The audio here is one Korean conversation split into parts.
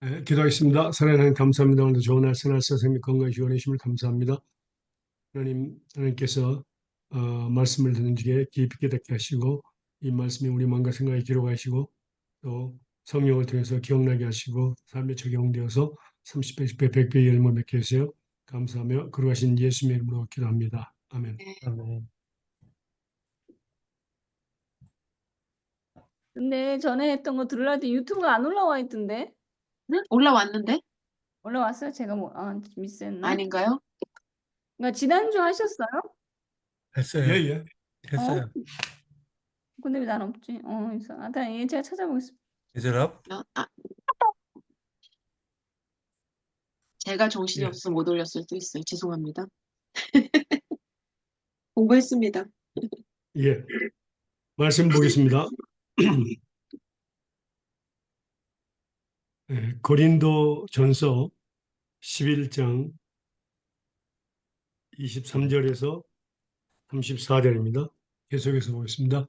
네, 기도하겠습니다. 사랑하는 하나님 감사합니다. 오늘도 좋은 날, 선할 선생님 건강히 주원해주심을 감사합니다. 하나님께서 말씀을 듣는 중에 깊이 깨닫게 하시고 이 말씀이 우리 마음과 생각에 기록하시고 또 성령을 통해서 기억나게 하시고 삶에 적용되어서 30배, 10배, 100배의 열매 맺게 하세요. 감사하며 거룩하신 예수님의 이름으로 기도합니다. 아멘. 아멘. 근데 전에 했던 거 들으려 때 유튜브가 안 올라와 있던데? 네? 올라왔는데? 올라왔어요? 제가 미스했나? 아닌가요? 그러니까 지난주 하셨어요? 했어요. 예, 예. 했어요. 근데 왜 난 없지? 이상하다. 제가 찾아보겠습니다. 이제랍? 제가 정신이 예. 없어서 못 올렸을 수도 있어요. 죄송합니다. 공부했습니다. 예. 말씀 보겠습니다. 고린도 전서 11장 23절에서 34절입니다. 계속해서 보겠습니다.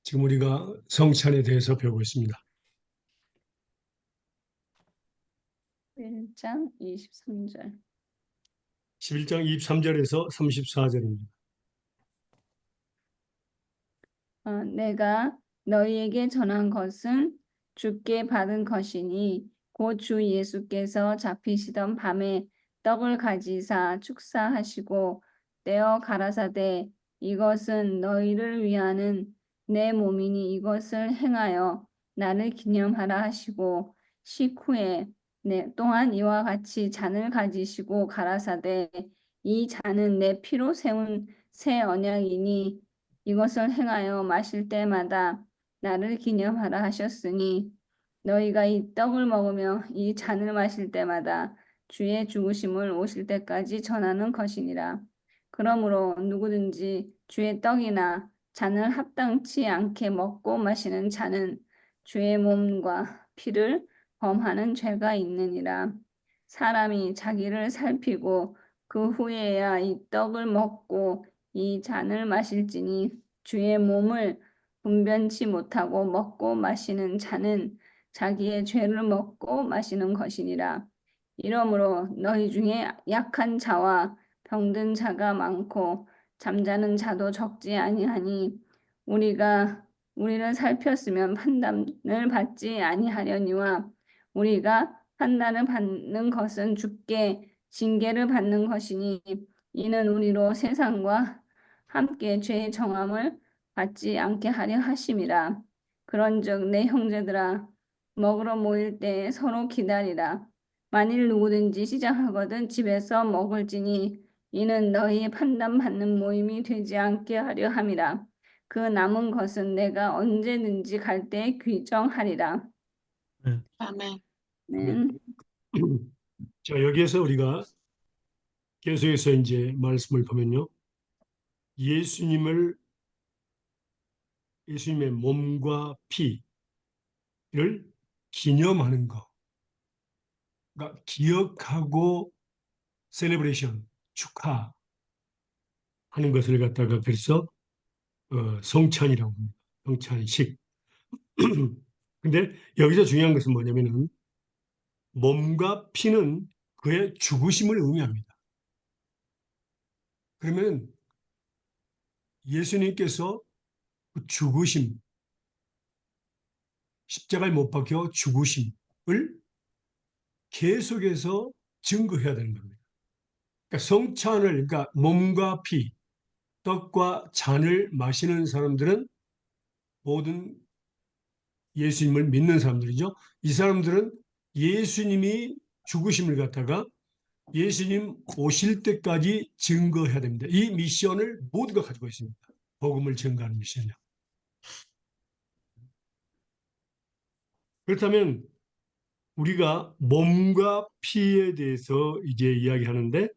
지금 우리가 성찬에 대해서 배우고 있습니다. 1장 23절. 11장 23절에서 34절입니다. 내가 너희에게 전한 것은 주께 받은 것이니 곧 주 예수께서 잡히시던 밤에 떡을 가지사 축사하시고 떼어 가라사대 이것은 너희를 위하는 내 몸이니 이것을 행하여 나를 기념하라 하시고 식후에 또한 이와 같이 잔을 가지시고 가라사대 이 잔은 내 피로 세운 새 언약이니 이것을 행하여 마실 때마다 나를 기념하라 하셨으니 너희가 이 떡을 먹으며 이 잔을 마실 때마다 주의 죽으심을 오실 때까지 전하는 것이니라. 그러므로 누구든지 주의 떡이나 잔을 합당치 않게 먹고 마시는 자는 주의 몸과 피를 범하는 죄가 있느니라. 사람이 자기를 살피고 그 후에야 이 떡을 먹고 이 잔을 마실지니 주의 몸을 분변치 못하고 먹고 마시는 자는 자기의 죄를 먹고 마시는 것이니라. 이러므로 너희 중에 약한 자와 병든 자가 많고 잠자는 자도 적지 아니하니 우리를 살폈으면 판단을 받지 아니하려니와 우리가 판단을 받는 것은 주께 징계를 받는 것이니 이는 우리로 세상과 함께 죄의 정함을 받지 않게 하려 하심이라. 그런즉 내 형제들아 먹으러 모일 때에 서로 기다리라. 만일 누구든지 시작하거든 집에서 먹을지니 이는 너희 판단받는 모임이 되지 않게 하려 함이라. 그 남은 것은 내가 언제든지 갈 때에 규정하리라. 아멘. 자, 여기에서 우리가 계속해서 이제 말씀을 보면요. 예수님의 몸과 피를 기념하는 거. 그러니까 기억하고 셀레브레이션, 축하하는 것을 갖다가 그래서 성찬이라고 합니다. 성찬식. 근데 여기서 중요한 것은 뭐냐면은 몸과 피는 그의 죽으심을 의미합니다. 그러면 예수님께서 그 죽으심, 십자가에 못 박혀 죽으심을 계속해서 증거해야 되는 겁니다. 그러니까 성찬을, 그러니까 몸과 피, 떡과 잔을 마시는 사람들은 모든 예수님을 믿는 사람들이죠. 이 사람들은 예수님이 죽으심을 갖다가 예수님 오실 때까지 증거해야 됩니다. 이 미션을 모두가 가지고 있습니다. 복음을 증거하는 미션이요. 그렇다면 우리가 몸과 피에 대해서 이제 이야기하는데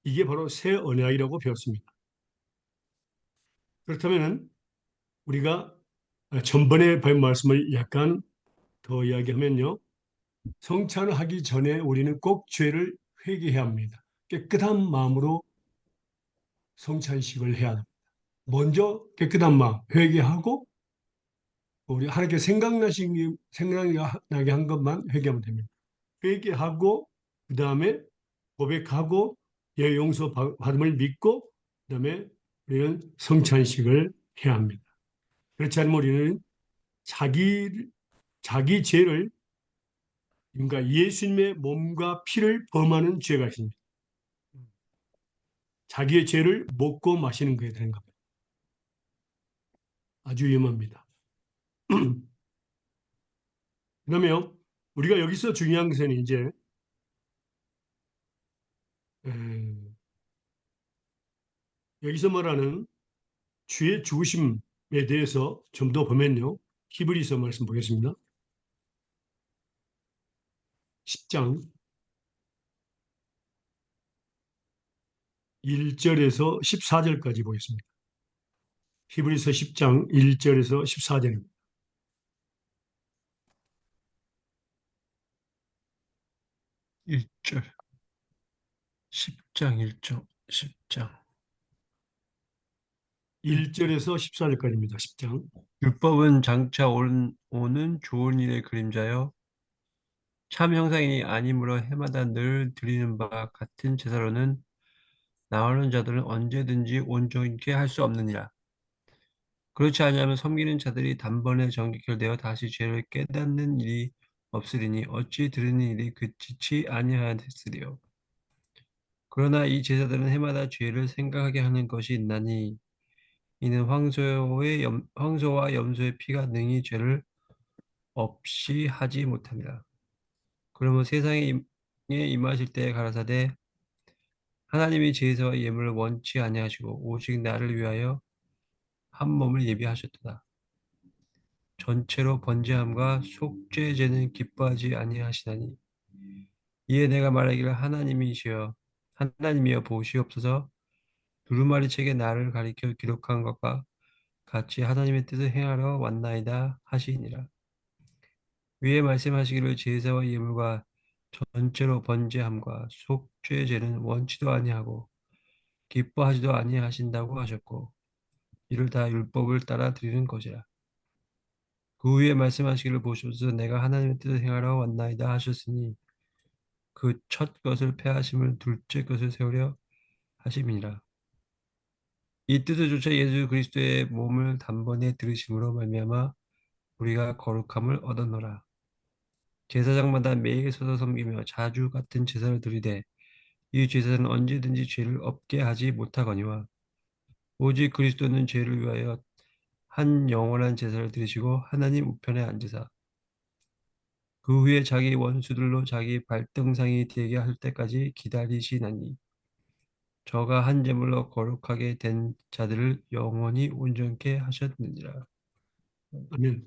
이게 바로 새 언약이라고 배웠습니다. 그렇다면 우리가 전번에 배운 말씀을 약간 더 이야기하면요. 성찬을 하기 전에 우리는 꼭 죄를 회개해야 합니다. 깨끗한 마음으로 성찬식을 해야 합니다. 먼저 깨끗한 마음, 회개하고 우리 하나님께 생각나게 한 것만 회개하면 됩니다. 회개하고 그 다음에 고백하고 예 용서 받음을 믿고 그 다음에 우리는 성찬식을 해야 합니다. 그렇지 않으면 우리는 자기 죄를 그러니까 예수님의 몸과 피를 범하는 죄가 있습니다. 자기의 죄를 먹고 마시는 것에 되는 겁니다. 아주 위험합니다. 그러면 우리가 여기서 중요한 것은 이제 여기서 말하는 주의 죽으심에 대해서 좀 더 보면요. 히브리서 말씀 보겠습니다. 10장 1절에서 14절까지 보겠습니다. 히브리서 10장 1절에서 14절입니다. 1절. 10장 1절. 10장. 1절에서 14절까지입니다. 10장. 율법은 장차 오는 좋은 일의 그림자요 참 형상이 아니므로 해마다 늘 드리는 바 같은 제사로는 나오는 자들은 언제든지 온전케 할 수 없느니라. 그렇지 아니하면 섬기는 자들이 단번에 정결되어 다시 죄를 깨닫는 일이 없으리니 어찌 들으는 일이 그치지 아니하였으리요. 그러나 이 제사들은 해마다 죄를 생각하게 하는 것이 있나니 이는 황소와 염소의 피가 능히 죄를 없이 하지 못합니다. 그러면 세상에 임하실 때에 가라사대 하나님이 제사와 예물을 원치 아니하시고 오직 나를 위하여 한 몸을 예비하셨도다. 전체로 번제함과 속죄제는 기뻐하지 아니하시나니 이에 내가 말하기를 하나님이여 보시옵소서. 두루마리 책에 나를 가리켜 기록한 것과 같이 하나님의 뜻을 행하러 왔나이다 하시니라. 위에 말씀하시기를 제사와 예물과 전체로 번제함과 속죄제는 원치도 아니하고 기뻐하지도 아니하신다고 하셨고 이를 다 율법을 따라 드리는 것이라. 그 위에 말씀하시기를 보시옵소서. 내가 하나님의 뜻을 행하러 왔나이다 하셨으니 그 첫 것을 패하심을 둘째 것을 세우려 하심이니라. 이 뜻을 조차 예수 그리스도의 몸을 단번에 들으심으로 말미암아 우리가 거룩함을 얻었노라. 제사장마다 매일 서서 섬기며 자주 같은 제사를 드리되 이 제사는 언제든지 죄를 없게 하지 못하거니와 오직 그리스도는 죄를 위하여 한 영원한 제사를 드리시고 하나님 우편에 앉으사 그 후에 자기 원수들로 자기 발등상이 되게 할 때까지 기다리시나니 저가 한 제물로 거룩하게 된 자들을 영원히 온전케 하셨느니라. 아멘.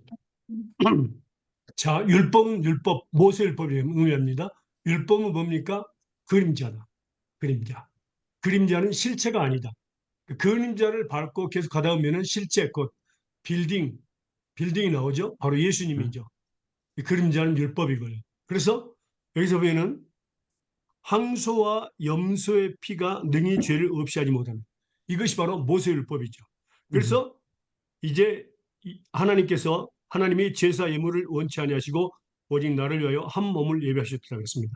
자, 율법, 모세율법이 의미합니다. 율법은 뭡니까? 그림자다. 그림자. 그림자는 실체가 아니다. 그 그림자를 밟고 계속 가다 보면은 실제 곧 빌딩이 나오죠. 바로 예수님이죠. 이 그림자는 율법이고요. 그래서 여기서 보면은 황소와 염소의 피가 능히 죄를 없이 하지 못합니다. 이것이 바로 모세율법이죠. 그래서 이제 하나님께서 하나님이 제사 예물을 원치 아니하시고 오직 나를 위하여 한 몸을 예비하셨다고 했습니다.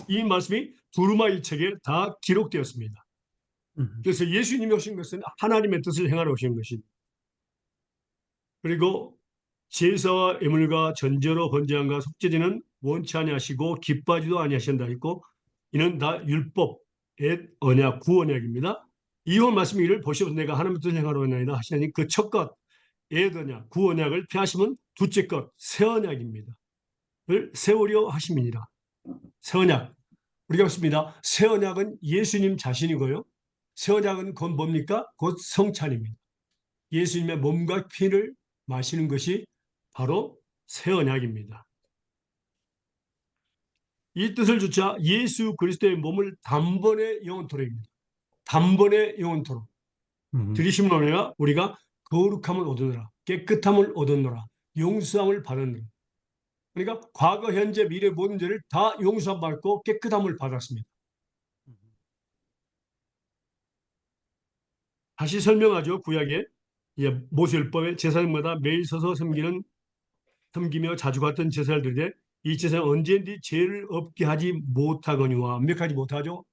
이 말씀이 두루마리 책에 다 기록되었습니다. 그래서 예수님이 오신 것은 하나님의 뜻을 행하러 오신 것입니다. 그리고 제사와 예물과 전제로 번제함과 속죄제는 원치 아니하시고 기뻐하지도 아니하신다 했고 이는 다 율법의 언약, 구언약입니다. 이혼 말씀이 이를 보시옵소서 내가 하나님의 뜻을 행하러 왔나이다 하시니 그 첫 것, 옛언약, 구언약을 폐하시면 둘째 것, 새언약입니다. 을 세우려 하심이니라. 새언약. 우리가 봤습니다. 새언약은 예수님 자신이고요. 새언약은 곧 뭡니까? 곧 성찬입니다. 예수님의 몸과 피를 마시는 것이 바로 새언약입니다. 이 뜻을 주자 예수 그리스도의 몸을 단번에 영원토록입니다. 단번에 영원토록. 들이심으로 우리가 거룩함을 얻으노라. 깨끗함을 얻었노라. 용서함을 받았노라. 그러니까 과거, 현재, 미래 모든 죄를 다 용서함 받고 깨끗함을 받았습니다. 다시 설명하죠. 구약에 모세율법에 제사장마다 매일 서서 섬기며 자주 갔던 제사를 드리되 이 제사는 언제든지 죄를 없게 하지 못하거니와 완벽하지 못하죠.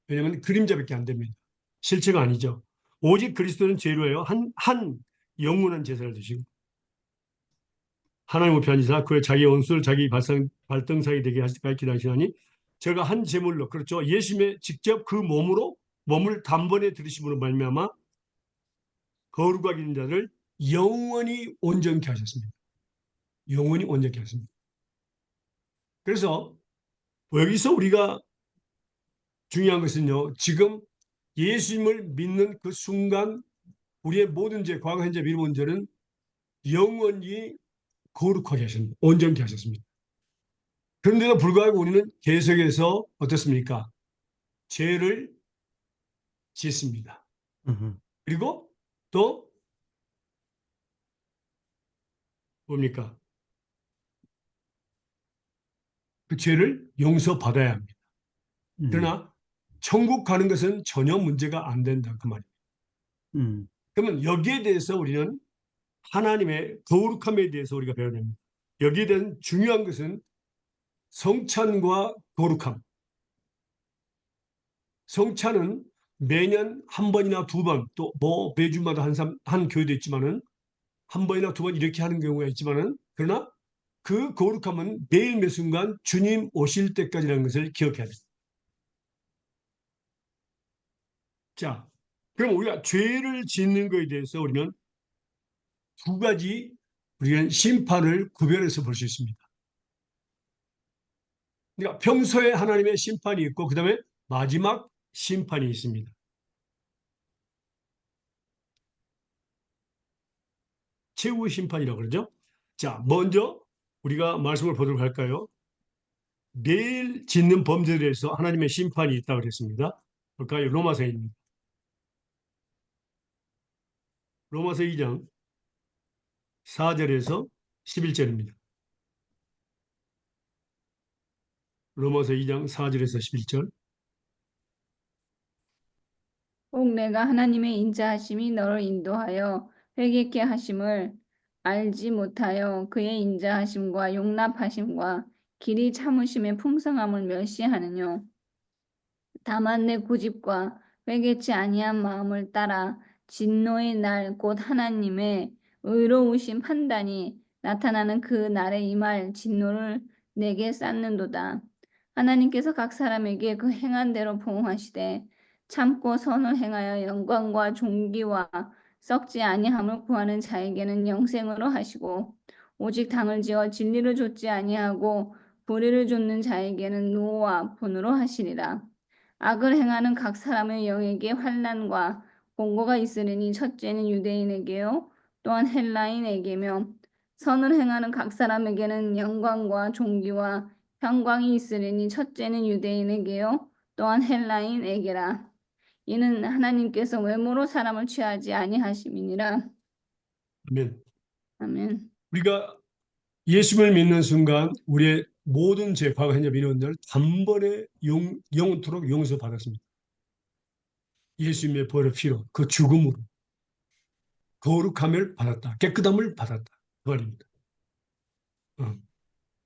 왜냐하면 그림자밖에 안 됩니다. 실체가 아니죠. 오직 그리스도는 죄로예요. 한 영원한 제사를 드시고 하나님의 편지사 그의 자기 원수를 자기 발등상이 되게 하실까지 기다리시나니 제가 한 제물로 그렇죠. 예수님의 직접 그 몸을 단번에 들으심으로 말미암아 거룩하게 된 자를 영원히 온전케 하셨습니다. 영원히 온전케 하셨습니다. 그래서 여기서 우리가 중요한 것은요. 지금 예수님을 믿는 그 순간 우리의 모든 죄, 과거, 현재, 미래, 문제는 영원히 거룩하게 하셨습니다. 온전케 하셨습니다. 그런데도 불구하고 우리는 계속해서 어떻습니까? 죄를 짓습니다. 그리고 또 뭡니까? 그 죄를 용서받아야 합니다. 그러나 천국 가는 것은 전혀 문제가 안 된다 그 말이에요. 그러면 여기에 대해서 우리는 하나님의 거룩함에 대해서 우리가 배워야 됩니다. 여기에 대한 중요한 것은 성찬과 거룩함. 성찬은 매년 한 번이나 두 번, 또 뭐 매주마다 한 교회도 있지만은 한 번이나 두 번 이렇게 하는 경우가 있지만은 그러나 그 거룩함은 매일 매 순간 주님 오실 때까지라는 것을 기억해야 됩니다. 자, 그럼 우리가 죄를 짓는 것에 대해서 우리는 두 가지 우리는 심판을 구별해서 볼 수 있습니다. 그러니까 평소에 하나님의 심판이 있고 그 다음에 마지막 심판이 있습니다. 최후의 심판이라고 그러죠. 자, 먼저 우리가 말씀을 보도록 할까요? 매일 짓는 범죄에 대해서 하나님의 심판이 있다고 그랬습니다. 볼까요? 로마서입니다. 로마서 2장 4절에서 11절입니다. 로마서 2장 4절에서 11절. 혹 내가 하나님의 인자하심이 너를 인도하여 회개케 하심을 알지 못하여 그의 인자하심과 용납하심과 길이 참으심의 풍성함을 멸시하느뇨. 다만 내 고집과 회개치 아니한 마음을 따라 진노의 날 곧 하나님의 의로우신 판단이 나타나는 그 날에 임할 진노를 내게 쌓는도다. 하나님께서 각 사람에게 그 행한 대로 보응하시되 참고 선을 행하여 영광과 존귀와 썩지 아니함을 구하는 자에게는 영생으로 하시고 오직 당을 지어 진리를 좇지 아니하고 불의를 좇는 자에게는 노와 분으로 하시리라. 악을 행하는 각 사람의 영에게 환난과 공고가 있으리니 첫째는 유대인에게요 또한 헬라인에게며 선을 행하는 각 사람에게는 영광과 존귀와 평강이 있으리니 첫째는 유대인에게요 또한 헬라인에게라. 이는 하나님께서 외모로 사람을 취하지 아니하심이니라. 아멘. 아멘. 우리가 예수를 믿는 순간 우리의 모든 죄, 과거, 현재, 미래를 단번에 영원토록 용서받았습니다. 예수님의 보혈의 피로, 그 죽음으로 거룩함을 받았다. 깨끗함을 받았다. 그 말입니다.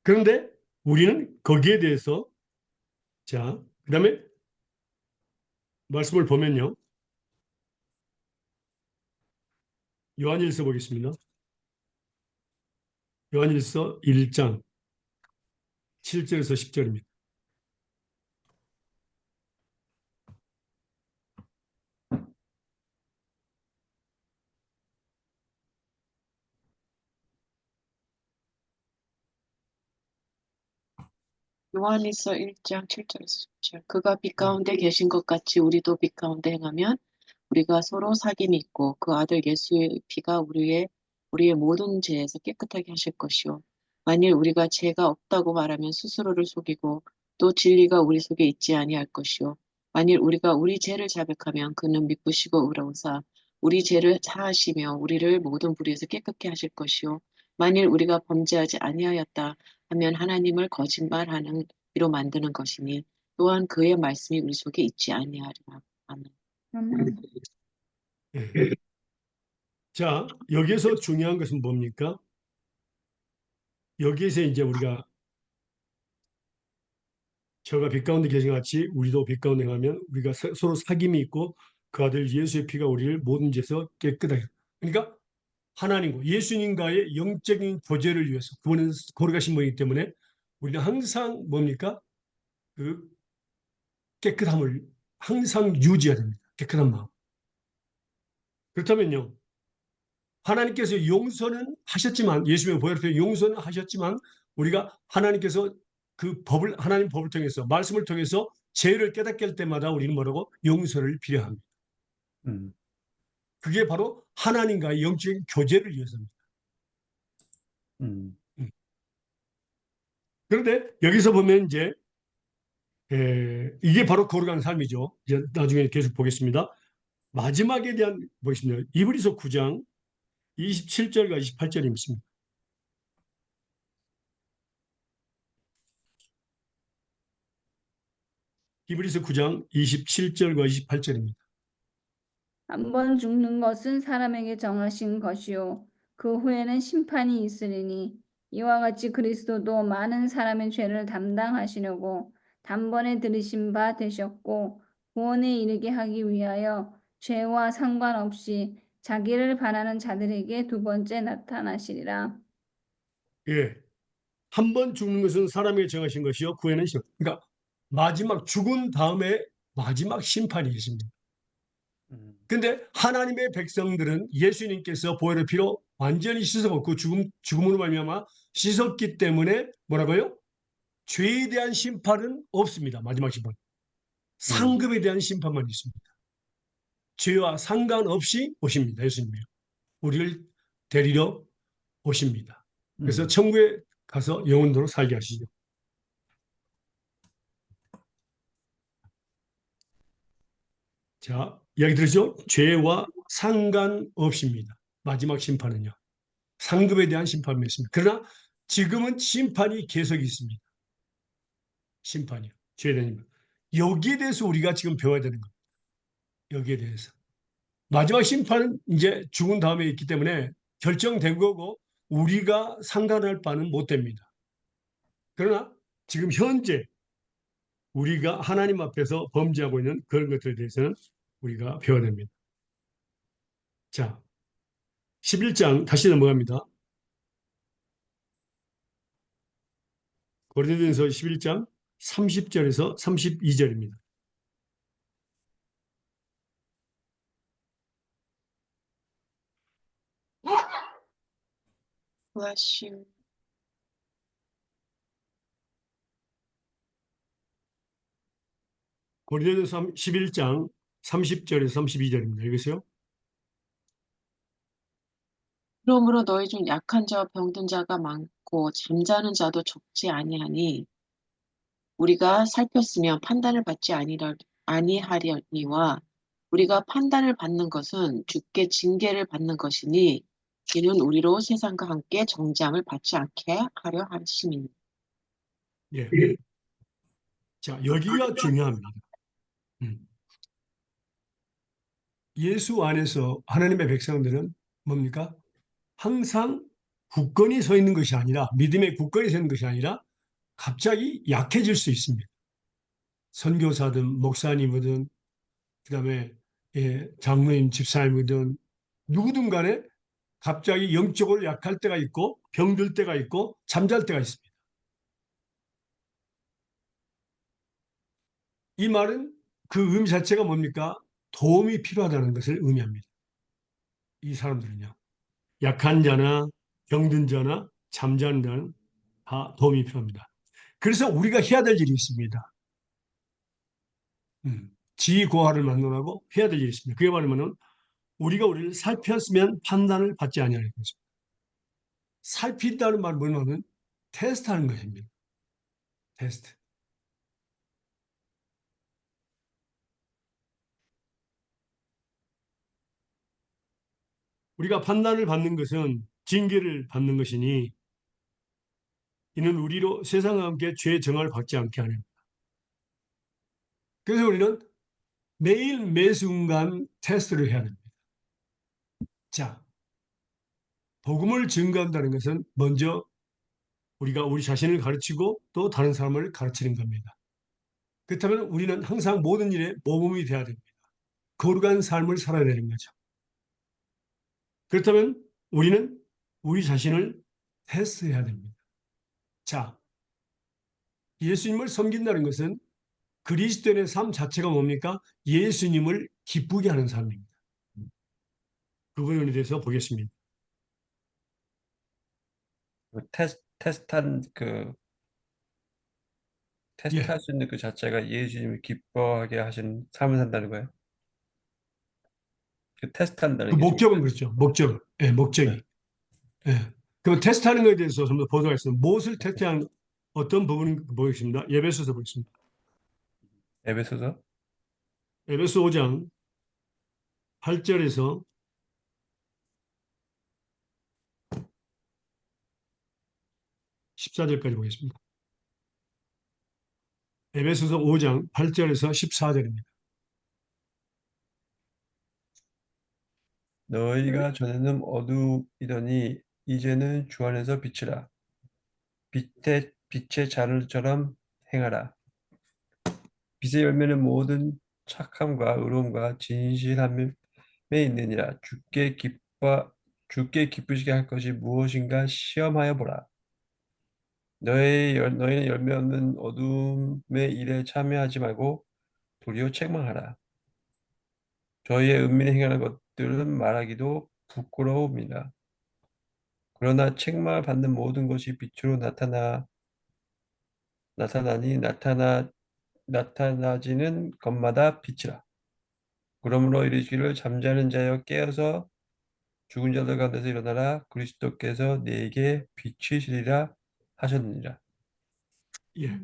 그런데 우리는 거기에 대해서 자, 그 다음에 말씀을 보면요. 요한일서 보겠습니다. 요한일서 1장 7절에서 10절입니다. 요한일서 1장 7절에서 10절. 그가 빛 가운데 계신 것 같이 우리도 빛 가운데 행하면 우리가 서로 사귐이 있고 그 아들 예수의 피가 우리의 모든 죄에서 깨끗하게 하실 것이요. 만일 우리가 죄가 없다고 말하면 스스로를 속이고 또 진리가 우리 속에 있지 아니할 것이요. 만일 우리가 우리 죄를 자백하면 그는 미쁘시고 의로우사 우리 죄를 사하시며 우리를 모든 불의에서 깨끗게 하실 것이요. 만일 우리가 범죄하지 아니하였다 하면 하나님을 거짓말하는 이로 만드는 것이니 또한 그의 말씀이 우리 속에 있지 아니하리라. 아멘. 아멘. 예. 자, 여기에서 중요한 것은 뭡니까? 여기에서 이제 우리가 저가 빛 가운데 계신 것 같이 우리도 빛 가운데 가면 우리가 서로 사귐이 있고 그 아들 예수의 피가 우리를 모든 죄에서 깨끗하게. 그러니까 하나님과 예수님과의 영적인 교제를 위해서 그분은 거룩하신 분이기 때문에 우리는 항상 뭡니까? 그 깨끗함을 항상 유지해야 됩니다. 깨끗한 마음. 그렇다면요. 하나님께서 용서는 하셨지만 예수님의 보혈을 통해 용서는 하셨지만 우리가 하나님께서 그 법을 하나님 법을 통해서 말씀을 통해서 죄를 깨닫게 할 때마다 우리는 뭐라고 용서를 필요합니다. 음, 그게 바로 하나님과의 영적인 교제를 위해서입니다. 음, 그런데 여기서 보면 이제 이게 바로 거룩한 삶이죠. 이제 나중에 계속 보겠습니다. 마지막에 대한 보겠습니다. 이브리서 9장 27절과 28절이 있습니다. 히브리서 9장 27절과 28절입니다. 한 번 죽는 것은 사람에게 정하신 것이요 그 후에는 심판이 있으리니 이와 같이 그리스도도 많은 사람의 죄를 담당하시려고 단번에 들이신 바 되셨고 구원에 이르게 하기 위하여 죄와 상관없이 자기를 바라는 자들에게 두 번째 나타나시리라. 예. 한 번 죽는 것은 사람에게 정하신 것이요. 그 후에는 그러니까 마지막 죽은 다음에 마지막 심판이 있습니다. 음, 근데 하나님의 백성들은 예수님께서 보혈의 피로 완전히 씻어고 그 죽음으로 말미암아 씻었기 때문에 뭐라고요? 죄에 대한 심판은 없습니다. 마지막 심판. 음, 상급에 대한 심판만 있습니다. 죄와 상관없이 오십니다. 예수님이요. 우리를 데리러 오십니다. 그래서 음, 천국에 가서 영원토록 살게 하시죠. 자, 이야기 들으시죠? 죄와 상관없습니다. 마지막 심판은요. 상급에 대한 심판이 있습니다. 그러나 지금은 심판이 계속 있습니다. 심판이요. 죄에 대한 심판. 여기에 대해서 우리가 지금 배워야 되는 겁니다. 여기에 대해서. 마지막 심판은 이제 죽은 다음에 있기 때문에 결정된 거고 우리가 상관할 바는 못 됩니다. 그러나 지금 현재 우리가 하나님 앞에서 범죄하고 있는 그런 것들에 대해서는 우리가 배워야 됩니다. 자, 11장 다시 넘어갑니다. 고린도전서 11장 30절에서 32절입니다. Bless you. 고린도전서 11장 30절에서 32절입니다. 읽으세요. 그러므로 너희 중 약한 자와 병든 자가 많고 잠자는 자도 적지 아니하니 우리가 살폈으면 판단을 받지 아니하려니와 우리가 판단을 받는 것은 주께 징계를 받는 것이니 이는 우리로 세상과 함께 정죄함을 받지 않게 하려 하심이니. 예. 자, 여기가 중요합니다. 음. 예수 안에서 하나님의 백성들은 뭡니까? 항상 굳건히 서 있는 것이 아니라 믿음의 굳건히 서 있는 것이 아니라 갑자기 약해질 수 있습니다. 선교사든 목사님이든 그다음에 장로님 집사님이든 누구든 간에 갑자기 영적으로 약할 때가 있고 병들 때가 있고 잠잘 때가 있습니다. 이 말은 그 의미 자체가 뭡니까? 도움이 필요하다는 것을 의미합니다. 이 사람들은요. 약한 자나 병든 자나 잠자는 자는 다 도움이 필요합니다. 그래서 우리가 해야 될 일이 있습니다. 지고하를 만론하고 해야 될 일이 있습니다. 그게 뭐냐면 우리가 우리를 살폈으면 판단을 받지 아니하는 거죠. 살핀다는 말은 뭐냐면 테스트하는 것입니다. 테스트. 우리가 판단을 받는 것은 징계를 받는 것이니 이는 우리로 세상과 함께 죄의 정을 받지 않게 하는. 그래서 우리는 매일 매순간 테스트를 해야 됩니다. 자, 복음을 증거한다는 것은 먼저 우리가 우리 자신을 가르치고 또 다른 사람을 가르치는 겁니다. 그렇다면 우리는 항상 모든 일에 모범이 되어야 됩니다. 거룩한 삶을 살아야 되는 거죠. 그렇다면 우리는 우리 자신을 테스트해야 됩니다. 자, 예수님을 섬긴다는 것은 그리스도인의 삶 자체가 뭡니까? 예수님을 기쁘게 하는 삶입니다. 그 부분에 대해서 보겠습니다. 그 테스트한 그 예, 테스트할 수 있는 그 자체가 예수님을 기뻐하게 하시는 삶을 산다는 거예요. 그 그 테스트한다는 게 지금 목적은 그렇죠. 목적, 예, 네. 목적이. 예. 그럼 테스트하는 것에 대해서 좀 더 보도록 하겠습니다. 무엇을 테스트한 어떤 부분 보겠습니다. 예배소서 보겠습니다. 에베소서 에베소 5장 8절에서 14절까지 보겠습니다. 에베소서 5장 8절에서 14절입니다. 너희가 전에는 어두이더니 이제는 주 안에서 빛이라 빛의 자녀처럼 행하라. 빛의 열매는 모든 착함과 의로움과 진실함에 있느니라. 주께 기쁘시게 할 것이 무엇인가 시험하여 보라. 너희는 열매 없는 어둠의 일에 참여하지 말고 도리어 책망하라. 저희의 은밀히 행하는 것들은 말하기도 부끄러움이라. 그러나 책망을 받는 모든 것이 빛으로 나타나니 나타나지는 것마다 빛이라. 그러므로 이르시기를 잠자는 자여 깨어서 죽은 자들 가운데서 일어나라. 그리스도께서 네게 비치시리라 하셨느니라. 예.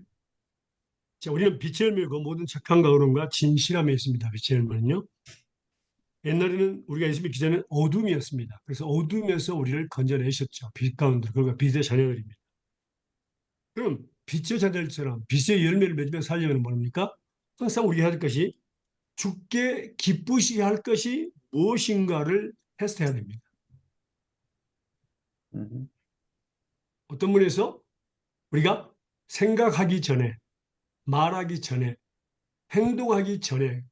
자, 우리는 빛의 열매고 모든 착함과 의로움과 진실함에 있습니다. 빛의 열매는요. 옛날에는 우리가 예수 믿기 전에는 어둠이었습니다. 그래서 어둠에서 우리를 건져내셨죠. 빛 가운데. 그러니까 빛의 자녀들입니다. 그럼 빛의 자녀들처럼 빛의 열매를 맺으며 살려면 뭡니까? 항상 우리가 해야 할 것이 주께 기쁘시게 할 것이 무엇인가를 테스트해야 됩니다. 음, 어떤 분에서 우리가 생각하기 전에, 말하기 전에, 행동하기 전에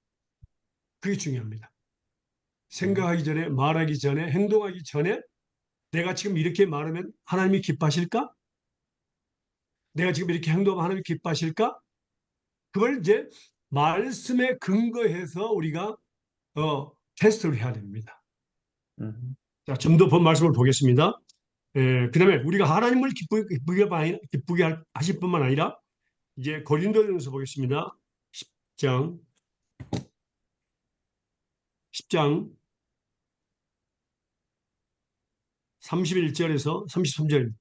그게 중요합니다. 음, 생각하기 전에, 말하기 전에, 행동하기 전에 내가 지금 이렇게 말하면 하나님이 기뻐하실까? 내가 지금 이렇게 행동하면 하나님이 기뻐하실까? 그걸 이제 말씀에 근거해서 우리가 테스트를 해야 됩니다. 음, 자, 좀 더 본 말씀을 보겠습니다. 그 다음에 우리가 하나님을 기쁘게 하실 뿐만 아니라 이제 고린도전서 보겠습니다. 10장 10장 31절에서 33절입니다.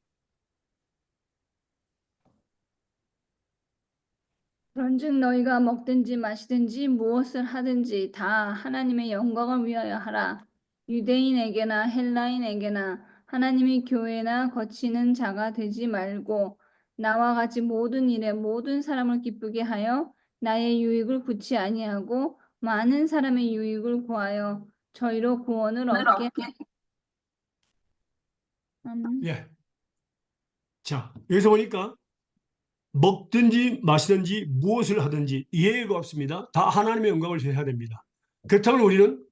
그런즉 너희가 먹든지 마시든지 무엇을 하든지 다 하나님의 영광을 위하여 하라. 유대인에게나 헬라인에게나 하나님이 교회나 거치는 자가 되지 말고 나와 같이 모든 일에 모든 사람을 기쁘게 하여 나의 유익을 구치 아니하고 많은 사람의 유익을 구하여 저희로 구원을 얻게 하는 예. 자, 여기서 보니까 먹든지 마시든지 무엇을 하든지 예외가 없습니다. 다 하나님의 영광을 해야 됩니다. 그렇다면 우리는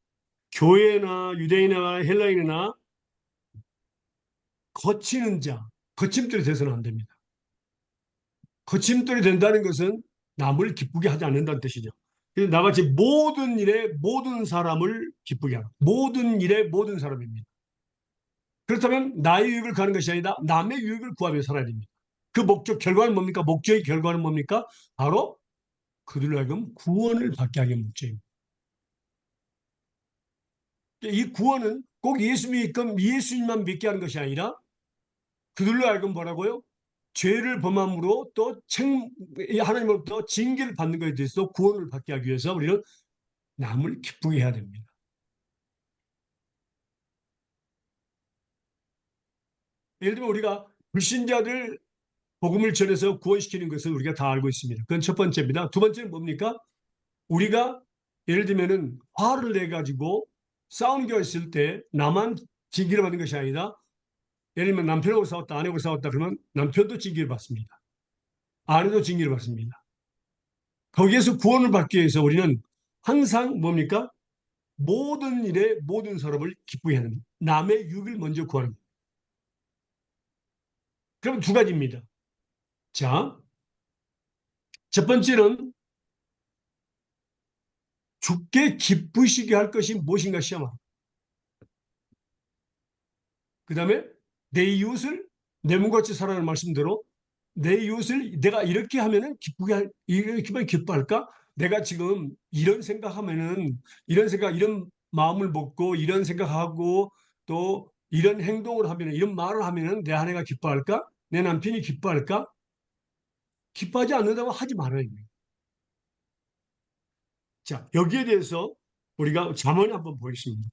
교회나 유대인이나 헬라인이나 거치는 자, 거침돌이 돼서는 안 됩니다. 거침돌이 된다는 것은 남을 기쁘게 하지 않는다는 뜻이죠. 그래서 나같이 모든 일에 모든 사람을 기쁘게 하라. 모든 일에 모든 사람입니다. 그렇다면 나의 유익을 가는 것이 아니라 남의 유익을 구하며 살아야 됩니다. 그 목적, 결과는 뭡니까? 목적의 결과는 뭡니까? 바로 그들로 하여금 구원을 받게 하는 목적입니다. 이 구원은 꼭 예수님만 믿게 하는 것이 아니라 그들로 하여금 뭐라고요? 죄를 범함으로 또 하나님으로부터 징계를 받는 것에 대해서 구원을 받게 하기 위해서 우리는 남을 기쁘게 해야 됩니다. 예를 들면 우리가 불신자들 복음을 전해서 구원시키는 것을 우리가 다 알고 있습니다. 그건 첫 번째입니다. 두 번째는 뭡니까? 우리가 예를 들면은 화를 내 가지고 싸우는 게 있을 때 나만 징계를 받는 것이 아니라 예를 들면 남편하고 싸웠다, 아내하고 싸웠다 그러면 남편도 징계를 받습니다. 아내도 징계를 받습니다. 거기에서 구원을 받기 위해서 우리는 항상 뭡니까? 모든 일에 모든 사람을 기쁘게 하는 남의 유익을 먼저 구하는 거예요. 그럼 두 가지입니다. 자, 첫 번째는 주께 기쁘시게 할 것이 무엇인가 시험하라. 그 다음에 내 이웃을 내 몸같이 살아가는 말씀대로 내 이웃을 내가 이렇게 하면은 이렇게 하면 기뻐할까? 내가 지금 이런 생각하면은 이런 생각, 이런 마음을 먹고 이런 생각하고 또 이런 행동을 하면은 이런 말을 하면은 내 아내가 기뻐할까? 내 남편이 기뻐할까? 기뻐하지 않는다면 하지 말아야 됩니다. 자, 여기에 대해서 우리가 잠언 한번 보겠습니다.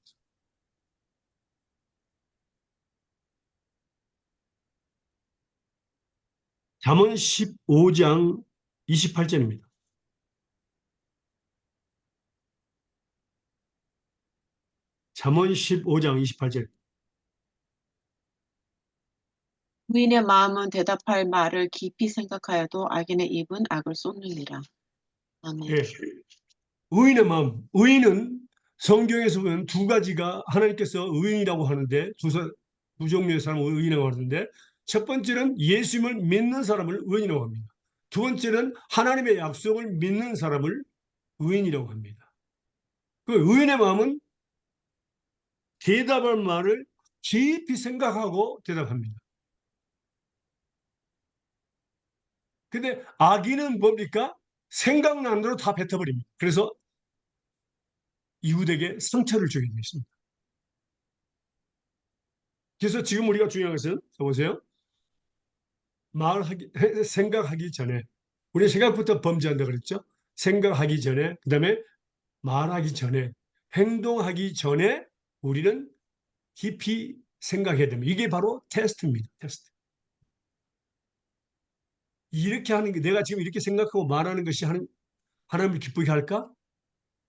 잠언 15장 28절입니다. 잠언 15장 28절. 의인의 마음은 대답할 말을 깊이 생각하여도 악인의 입은 악을 쏟느니라. 아멘. 예. 의인의 마음. 의인은 성경에서 보면 두 가지가 하나님께서 의인이라고 하는데 두 종류의 사람을 의인이라고 하는데 첫 번째는 예수님을 믿는 사람을 의인이라고 합니다. 두 번째는 하나님의 약속을 믿는 사람을 의인이라고 합니다. 그 의인의 마음은 대답할 말을 깊이 생각하고 대답합니다. 근데 악인은 뭡니까? 생각나는 대로 다 뱉어버립니다. 그래서 이웃에게 상처를 주게 되어 있습니다. 그래서 지금 우리가 중요한 것은 보세요. 생각하기 전에 우리 생각부터 범죄한다 그랬죠. 생각하기 전에 그다음에 말하기 전에 행동하기 전에 우리는 깊이 생각해야 됩니다. 이게 바로 테스트입니다. 테스트. 이렇게 하는 게 내가 지금 이렇게 생각하고 말하는 것이 하나님을 기쁘게 할까?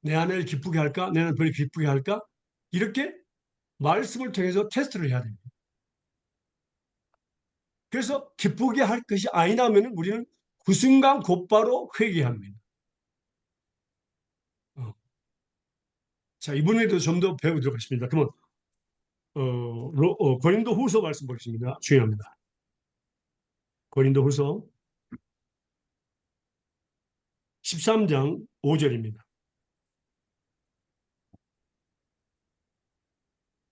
내 아내를 기쁘게 할까? 내 남편을 기쁘게 할까? 이렇게 말씀을 통해서 테스트를 해야 됩니다. 그래서 기쁘게 할 것이 아니라면 우리는 그 순간 곧바로 회개합니다. 자, 이번에도 좀 더 배우도록 하겠습니다. 그러면 고린도 후서 말씀 보겠습니다. 중요합니다. 고린도 후서 13장 5절입니다.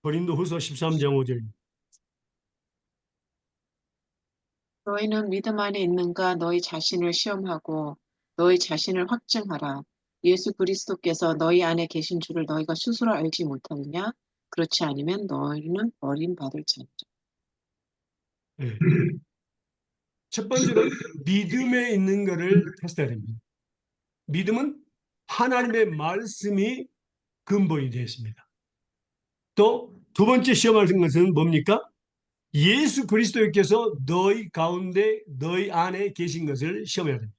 고린도 후서 13장 5절입니다. 너희는 믿음 안에 있는가 너희 자신을 시험하고 너희 자신을 확증하라. 예수 그리스도께서 너희 안에 계신 줄을 너희가 스스로 알지 못하느냐? 그렇지 않으면 너희는 버림받을 자니라. 네. 첫 번째는 믿음에 있는 것을 테스트해야 됩니다. 믿음은 하나님의 말씀이 근본이 되어 있습니다. 또 두 번째 시험할 것은 뭡니까? 예수 그리스도께서 너희 가운데 너희 안에 계신 것을 시험해야 됩니다.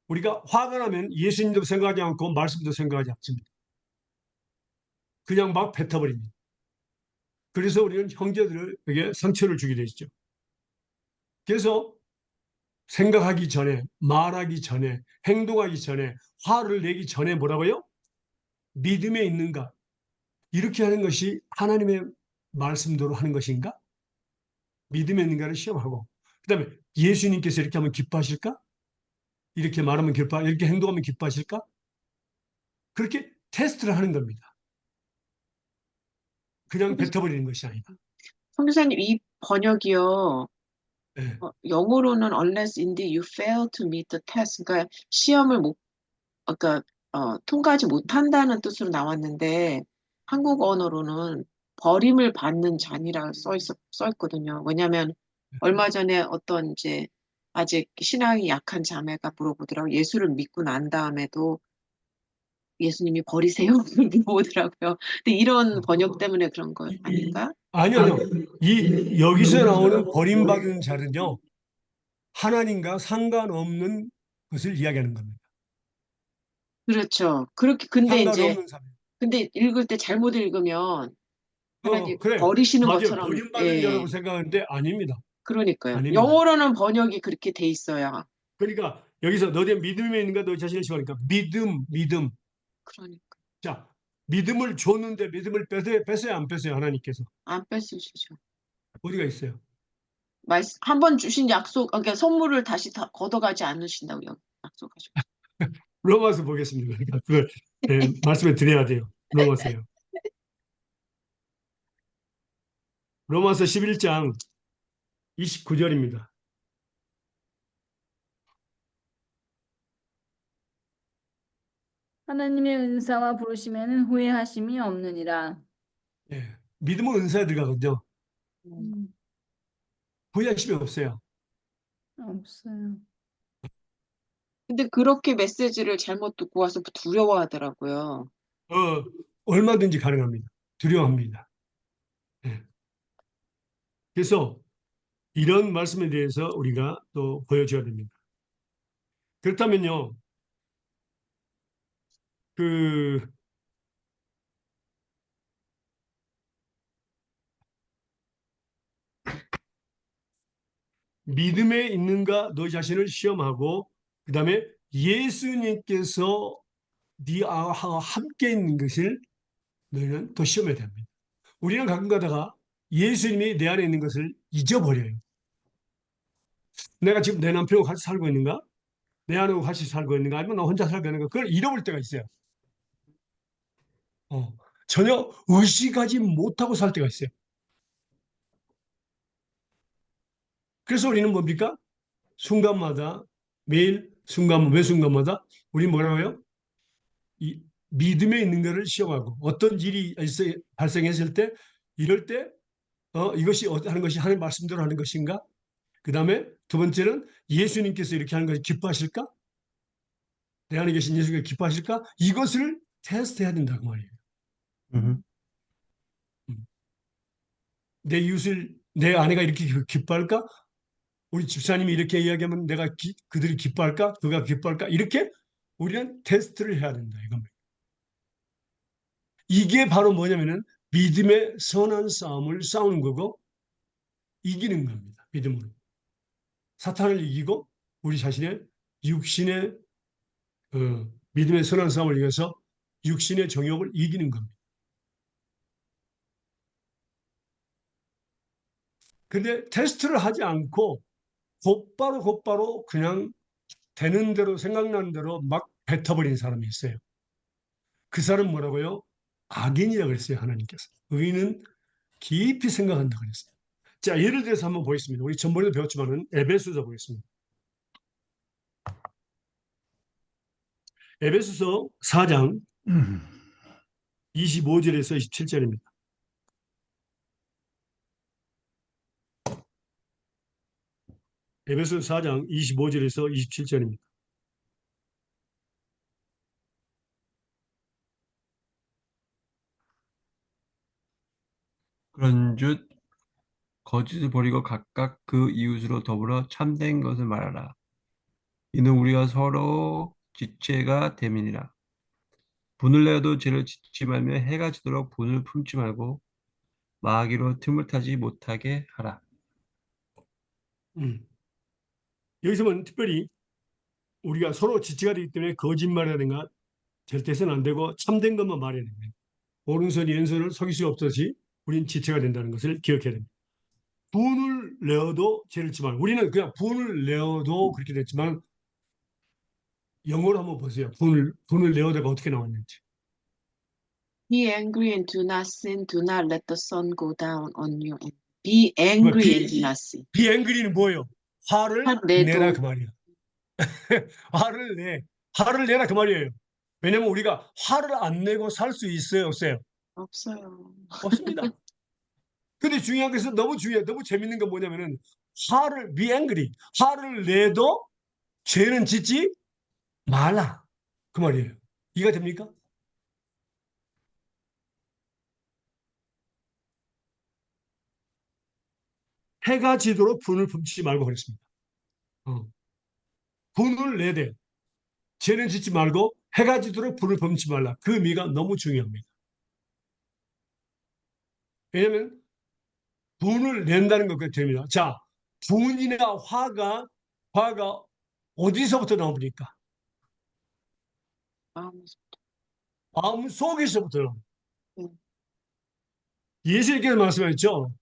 우리가 화가 나면 예수님도 생각하지 않고 말씀도 생각하지 않습니다. 그냥 막 뱉어버립니다. 그래서 우리는 형제들에게 상처를 주게 되죠. 그래서 생각하기 전에, 말하기 전에, 행동하기 전에, 화를 내기 전에 뭐라고요? 믿음에 있는가? 이렇게 하는 것이 하나님의 말씀대로 하는 것인가? 믿음에 있는가를 시험하고, 그 다음에 예수님께서 이렇게 하면 기뻐하실까? 이렇게 말하면 이렇게 행동하면 기뻐하실까? 그렇게 테스트를 하는 겁니다. 그냥 뱉어버리는 것이 아니다. 선교사님, 이 번역이요. 네. 영어로는 unless indeed you fail to meet the test. 그러니까 시험을 그러니까 통과하지 못한다는 뜻으로 나왔는데 한국 언어로는 버림을 받는 자니라 써 있거든요. 왜냐하면 얼마 전에 어떤 이제 아직 신앙이 약한 자매가 물어보더라고요. 예수를 믿고 난 다음에도 예수님이 버리세요? 물어보더라고요. 근데 이런 번역 때문에 그런 거 아닌가? 아니요. 여기서 나오는 버림받은 자는요, 하나님과 상관없는 것을 이야기하는 겁니다. 그렇죠. 그렇게 근데 이제 상관없는 사람. 근데 읽을 때 잘못 읽으면 하나님 그래. 버리시는 맞아요. 것처럼 버림받은 예. 자라고 생각하는데 아닙니다. 그러니까요. 아닙니다. 영어로는 번역이 그렇게 돼 있어요. 그러니까 여기서 너의 믿음에 있는가 너 자신을 시험하니까 믿음. 그러니까 자, 믿음을 줬는데 믿음을 뺏어야 안 뺏어요 하나님께서. 안 뺏으시죠. 어디가 있어요? 한 번 주신 약속, 그러니까 선물을 다시 다 걷어가지 않으신다고 약속하셨죠. 로마서 보겠습니다. 그러니까 그걸 말씀을 드려야 돼요. 로마서요. 로마서 11장 29절입니다. 하나님의 은사와 부르심에는 후회하심이 없느니라. 예. 믿음은 은사에 들어가거든요. 음. 후회하심이 없어요. 없어요. 근데 그렇게 메시지를 잘못 듣고 와서 두려워하더라고요. 얼마든지 가능합니다. 두려워합니다. 예. 그래서 이런 말씀에 대해서 우리가 또 보여줘야 됩니다. 그렇다면요, 그 믿음에 있는가 너 자신을 시험하고, 그 다음에 예수님께서 네와 함께 있는 것을 너희는 더 시험해야 됩니다. 우리는 가끔 가다가 예수님이 내 안에 있는 것을 잊어버려요. 내가 지금 내 남편과 같이 살고 있는가? 내 아내와 같이 살고 있는가? 아니면 나 혼자 살고 있는가? 그걸 잃어볼 때가 있어요. 어, 전혀 의식하지 못하고 살 때가 있어요. 그래서 우리는 뭡니까? 순간마다, 매일 매 순간마다 우리 뭐라고요? 이 믿음에 있는 것을 시험하고 어떤 일이 발생했을 때 이럴 때 이것이 하는 것이 하나님 말씀대로 하는 것인가? 그 다음에 두 번째는 예수님께서 이렇게 하는 것을 기뻐하실까? 내 안에 계신 예수가 기뻐하실까? 이것을 테스트해야 된다고 말이에요. 음. 내 이웃을 내 아내가 이렇게 기뻐할까? 우리 집사님이 이렇게 이야기하면 그들이 기뻐할까? 그가 기뻐할까? 이렇게 우리는 테스트를 해야 된다 이겁니다. 이게 바로 뭐냐면은 믿음의 선한 싸움을 싸우는 거고 이기는 겁니다. 믿음으로. 사탄을 이기고 우리 자신의 육신의 믿음의 선한 싸움을 위해서 육신의 정욕을 이기는 겁니다. 근데 테스트를 하지 않고 곧바로 그냥 되는 대로 생각나는 대로 막 뱉어버린 사람이 있어요. 그 사람 뭐라고요? 악인이라고 그랬어요. 하나님께서. 의인은 깊이 생각한다고 그랬어요. 자, 예를 들어서 한번 보겠습니다. 우리 전번에도 배웠지만은 에베소서 보겠습니다. 에베소서 4장 25절에서 27절입니다. 에베소서 4장 25절에서 27절입니다. 그런즉 거짓을 버리고 각각 그 이웃으로 더불어 참된 것을 말하라. 이는 우리가 서로 지체가 됨이니라. 분을 내어도 죄를 짓지 말며 해가 지도록 분을 품지 말고 마귀로 틈을 타지 못하게 하라. 음. 여기서 보면 특별히 우리가 서로 지체가 되기 때문에 거짓말이라든가 절대 해서는 안 되고 참된 것만 말해야 됩니다. 오른손이 왼손을 속일 수 없듯이 우린 지체가 된다는 것을 기억해야 됩니다. 분을 내어도 죄를 짓지 말고 우리는 그냥 분을 내어도 그렇게 됐지만 영어로 한번 보세요. 분을 내어다가 어떻게 나왔는지. Be angry and do not sin. Do not let the sun go down on you. And be 뭐, angry and do not sin. 비앵그리는 뭐예요? 화를 화 내도- 내라 그 말이야. 화를 내. 화를 내라 그 말이에요. 왜냐면 우리가 화를 안 내고 살 수 있어요, 없어요? 없어요. 없습니다. 근데 중요한 것은 너무 중요해. 너무 재밌는 건 뭐냐면은 be angry. 화를 내도 죄는 짓지 말라. 그 말이에요. 이해가 됩니까? 해가 지도록 분을 품지 말고 그랬습니다. 분을 내되 죄는 짓지 말고 해가 지도록 분을 품지 말라. 그 의미가 너무 중요합니다. 왜냐하면 분을 낸다는 것까지 됩니다. 자, 분이나 화가 어디서부터 나옵니까? 마음, 마음 속에서부터 나옵니다. 음, 예수님께서 말씀하셨죠.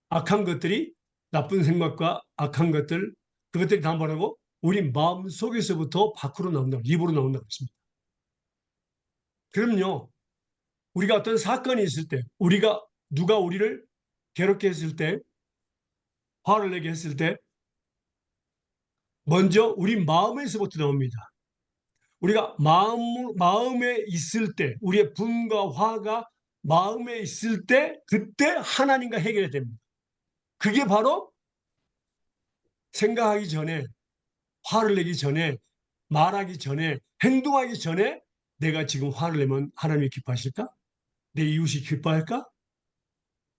악한 것들이 나쁜 생각과 악한 것들 그것들이 다 뭐라고? 우리 마음 속에서부터 밖으로 나온다고 입으로 나온다고 했습니다. 그럼요. 우리가 어떤 사건이 있을 때 우리가 누가 우리를 괴롭게 했을 때 화를 내게 했을 때 먼저 우리 마음에서부터 나옵니다. 우리가 마음에 있을 때 우리의 분과 화가 마음에 있을 때 그때 하나님과 해결이 됩니다. 그게 바로 생각하기 전에 화를 내기 전에 말하기 전에 행동하기 전에 내가 지금 화를 내면 하나님이 기뻐하실까? 내 이웃이 기뻐할까?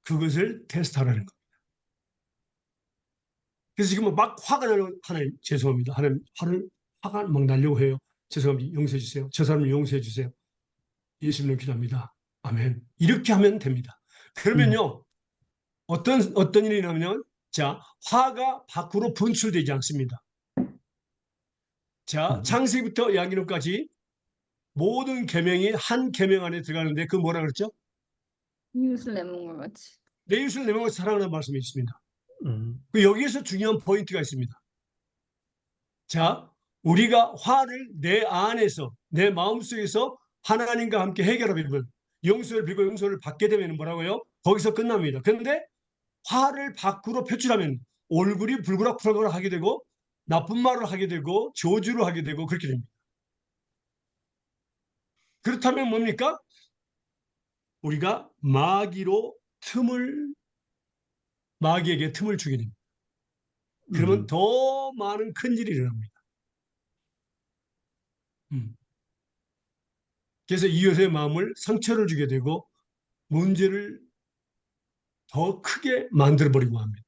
그것을 테스트하라는 거. 그래서 지금 막 화가 나는 하나님 죄송합니다. 하나님 화가 막 나려고 해요. 죄송합니다. 용서해 주세요. 저 사람 용서해 주세요. 예수님을 기도합니다. 아멘. 이렇게 하면 됩니다. 그러면요 어떤 일이 나면 자 화가 밖으로 분출되지 않습니다. 자 창세기부터 야기록까지 모든 계명이 한 계명 안에 들어가는데 그 뭐라 그랬죠? 이웃을 내 몸과 같이. 내 이웃을 내 몸을 사랑하는 말씀이 있습니다. 음, 그 여기에서 중요한 포인트가 있습니다. 자, 우리가 화를 내 안에서 내 마음속에서 하나님과 함께 해결하면 용서를 빌고 용서를 받게 되면 뭐라고요? 거기서 끝납니다. 그런데 화를 밖으로 표출하면 얼굴이 불그락불그락 하게 되고 나쁜 말을 하게 되고 저주를 하게 되고 그렇게 됩니다. 그렇다면 뭡니까? 우리가 마귀에게 틈을 주게 됩니다. 그러면 더 많은 큰일이 일어납니다. 그래서 이웃의 마음을 상처를 주게 되고 문제를 더 크게 만들어버리고 합니다.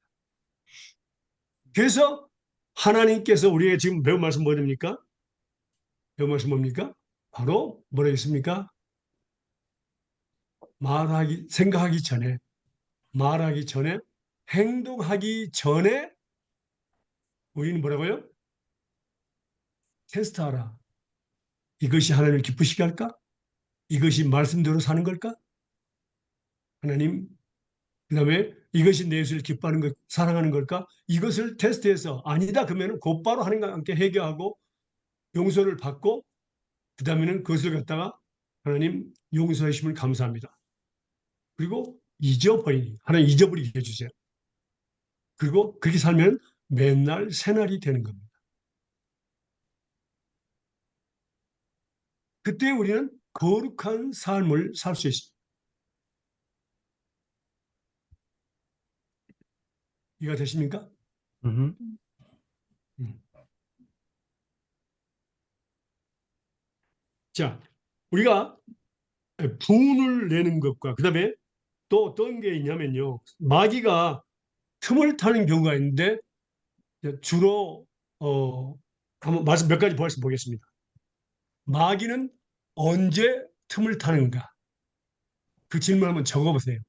그래서 하나님께서 우리에게 지금 배운 말씀 뭐입니까? 배운 말씀 뭡니까? 바로 뭐라 했습니까? 생각하기 전에, 말하기 전에, 행동하기 전에 우리는 뭐라고요? 테스트하라. 이것이 하나님을 기쁘시게 할까? 이것이 말씀대로 사는 걸까? 하나님, 그 다음에 이것이 내 예수를 기뻐하는 것, 사랑하는 걸까? 이것을 테스트해서 아니다 그러면 곧바로 하나님과 함께 해결하고 용서를 받고 그 다음에는 그것을 갖다가 하나님 용서해 주심을 감사합니다. 그리고 하나님 잊어버리게 해주세요. 그리고 그렇게 살면 맨날 새날이 되는 겁니다. 그때 우리는 거룩한 삶을 살 수 있습니다. 이해가 되십니까? 음, 음. 자, 우리가 분을 내는 것과 그 다음에 또 어떤 게 있냐면요. 마귀가 틈을 타는 경우가 있는데 주로 한번 말씀 몇 가지 보겠습니다. 마귀는 언제 틈을 타는가? 그 질문 한번 적어보세요.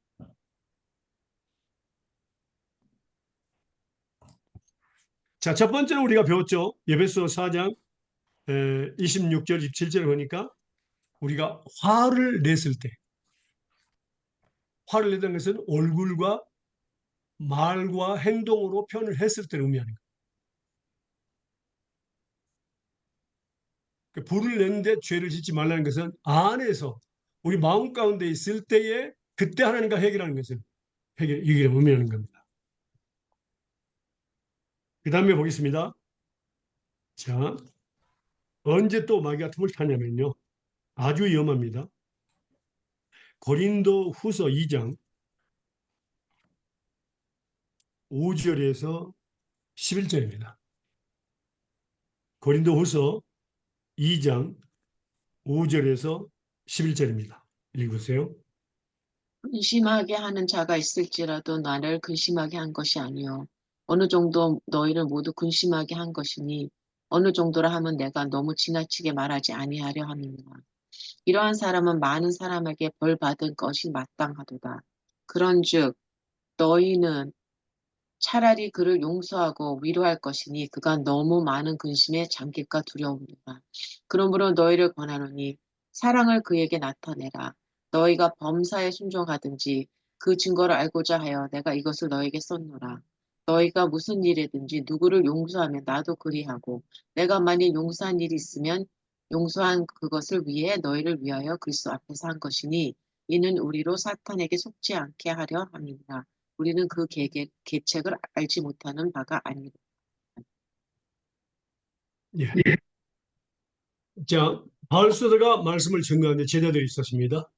자, 첫 번째는 우리가 배웠죠. 에베소 4장 26절, 27절을 보니까 우리가 화를 냈을 때 화를 냈다는 것은 얼굴과 말과 행동으로 표현을 했을 때를 의미하는 거예요. 그러니까 불을 냈는데 죄를 짓지 말라는 것은 안에서 우리 마음 가운데 있을 때에 그때 하나님과 해결하는 것을 이게 의미하는 겁니다. 그 다음에 보겠습니다. 자, 언제 또 마귀가 틈을 타냐면요. 아주 위험합니다. 고린도 후서 2장 5절에서 11절입니다. 고린도 후서 2장 5절에서 11절입니다. 읽으세요. 근심하게 하는 자가 있을지라도 나를 근심하게 한 것이 아니요 어느 정도 너희를 모두 근심하게 한 것이니 어느 정도라 하면 내가 너무 지나치게 말하지 아니하려 함이니라. 이러한 사람은 많은 사람에게 벌 받은 것이 마땅하도다. 그런즉 너희는 차라리 그를 용서하고 위로할 것이니 그가 너무 많은 근심에 잠길까 두려움이라. 그러므로 너희를 권하노니 사랑을 그에게 나타내라. 너희가 범사에 순종하든지 그 증거를 알고자 하여 내가 이것을 너에게 썼노라. 너희가 무슨 일이든지 누구를 용서하면 나도 그리하고 내가 만일 용서한 일이 있으면 용서한 그것을 위해 너희를 위하여 그리스도 앞에서 한 것이니 이는 우리로 사탄에게 속지 않게 하려 함이니라. 우리는 그 계책을 알지 못하는 바가 아니라. 예. 자, 바울 사도가 말씀을 증거하는데 제자들이 있었습니다.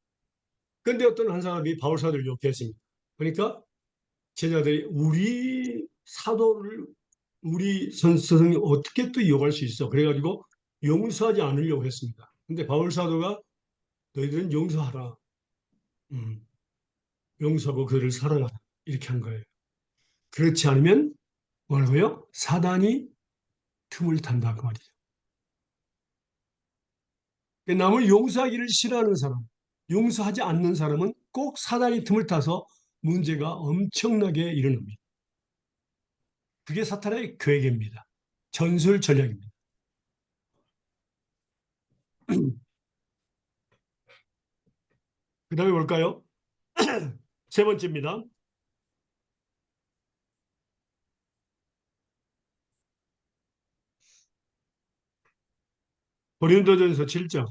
근데 어떤 한 사람이 바울 사도를 욕했습니다. 그러니까 제자들이 우리 사도를 우리 스승이 어떻게 또 욕할 수 있어? 그래가지고 용서하지 않으려고 했습니다. 근데 바울 사도가 너희들은 용서하라. 음, 용서하고 그들을 사랑하라. 이렇게 한 거예요. 그렇지 않으면 뭐라고요? 사단이 틈을 탄다 그 말이죠. 남을 용서하기를 싫어하는 사람, 용서하지 않는 사람은 꼭 사단이 틈을 타서 문제가 엄청나게 일어납니다. 그게 사탄의 계획입니다. 전술 전략입니다. 그 다음에 볼까요? 세 번째입니다. 고린도전서 7장.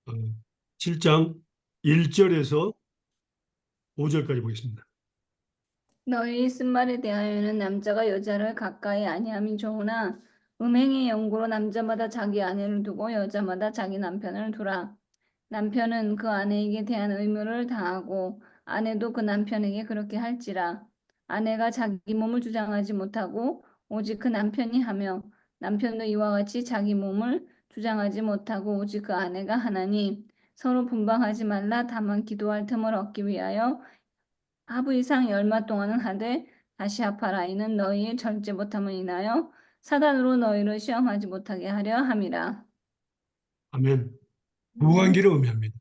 어, 7장 1절에서 5절까지 보겠습니다. 너희 쓴 말에 대하여는 남자가 여자를 가까이 아니함이 좋으나 음행의 영구로 남자마다 자기 아내를 두고 여자마다 자기 남편을 두라. 남편은 그 아내에게 대한 의무를 다하고 아내도 그 남편에게 그렇게 할지라. 아내가 자기 몸을 주장하지 못하고 오직 그 남편이 하며 남편도 이와 같이 자기 몸을 주장하지 못하고 오직 그 아내가 하나니 서로 분방하지 말라. 다만 기도할 틈을 얻기 위하여 하부 이상 열마 동안은 하되 다시 합하라. 이는 너희의 절제 못함을 인하여 사단으로 너희를 시험하지 못하게 하려 함이라. 아멘. 부부관계를 의미합니다.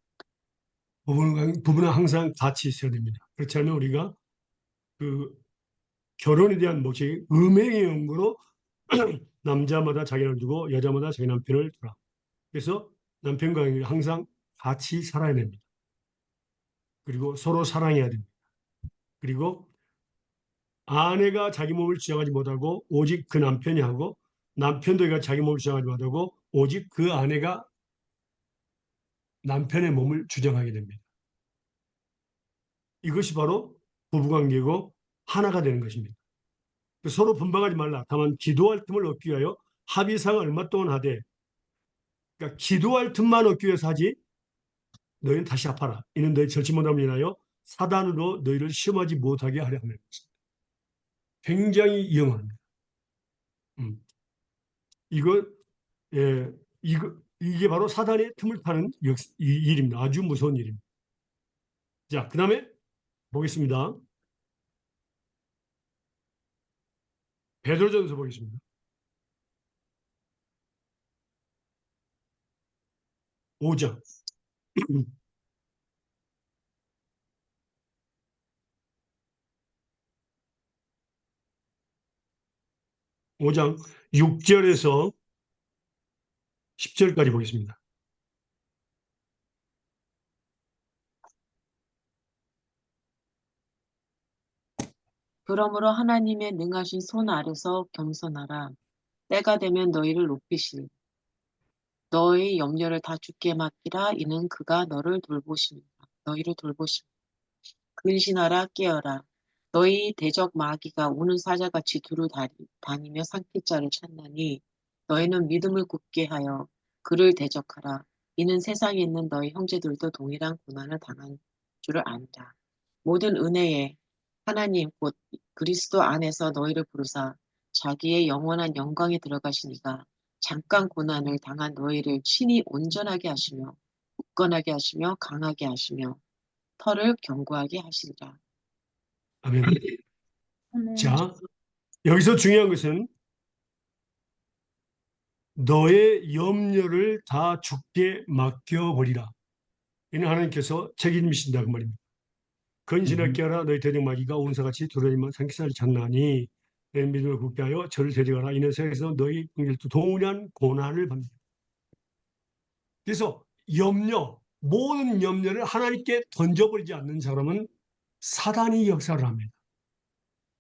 부부는 항상 같이 있어야 됩니다. 그렇지 않으면 우리가 그 결혼에 대한 목적이 음행의 연구로 남자마다 자기를 두고 여자마다 자기 남편을 두라. 그래서 남편과 항상 같이 살아야 됩니다. 그리고 서로 사랑해야 됩니다. 그리고 아내가 자기 몸을 주장하지 못하고 오직 그 남편이 하고 남편도 자기 몸을 주장하지 못하고 오직 그 아내가 남편의 몸을 주장하게 됩니다. 이것이 바로 부부관계고 하나가 되는 것입니다. 서로 분방하지 말라. 다만 기도할 틈을 얻기 위하여 합의상을 얼마 동안 하되, 그러니까 기도할 틈만 얻기 위해서 하지 너희는 다시 합하라. 이는 너희 절치 못함을 인하여 사단으로 너희를 시험하지 못하게 하려 하는 것입니다. 굉장히 위험합니다. 이거 이게 바로 사단의 틈을 타는 일입니다. 아주 무서운 일입니다. 자, 그 다음에 보겠습니다. 베드로전서 보겠습니다. 5장. 5장 6절에서 10절까지 보겠습니다. 그러므로 하나님의 능하신 손 아래서 겸손하라. 때가 되면 너희를 높이시니 너희 염려를 다 주께 맡기라. 이는 그가 너희를 돌보십니다. 근신하라 깨어라. 너희 대적 마귀가 우는 사자같이 두루 다니며 삼킬 자를 찾나니 너희는 믿음을 굳게 하여 그를 대적하라. 이는 세상에 있는 너희 형제들도 동일한 고난을 당한 줄을 아니라. 모든 은혜에 하나님 곧 그리스도 안에서 너희를 부르사 자기의 영원한 영광에 들어가시니가 잠깐 고난을 당한 너희를 친히 온전하게 하시며 굳건하게 하시며 강하게 하시며 털을 견고하게 하시리라. 아멘. 아멘. 자, 여기서 중요한 것은 너의 염려를 다 주께 맡겨버리라. 이는 하나님께서 책임지신다 그 말입니다. 근신을 깨어라 너희 대적마귀가 온사같이 두려움만 삼키사를 장나니 내 믿음을 굳게 하여 저를 대적하라. 이는 세상에서 너희 형제도 동일한 고난을 받는다. 그래서 염려, 모든 염려를 하나님께 던져버리지 않는 사람은 사단이 역사를 합니다.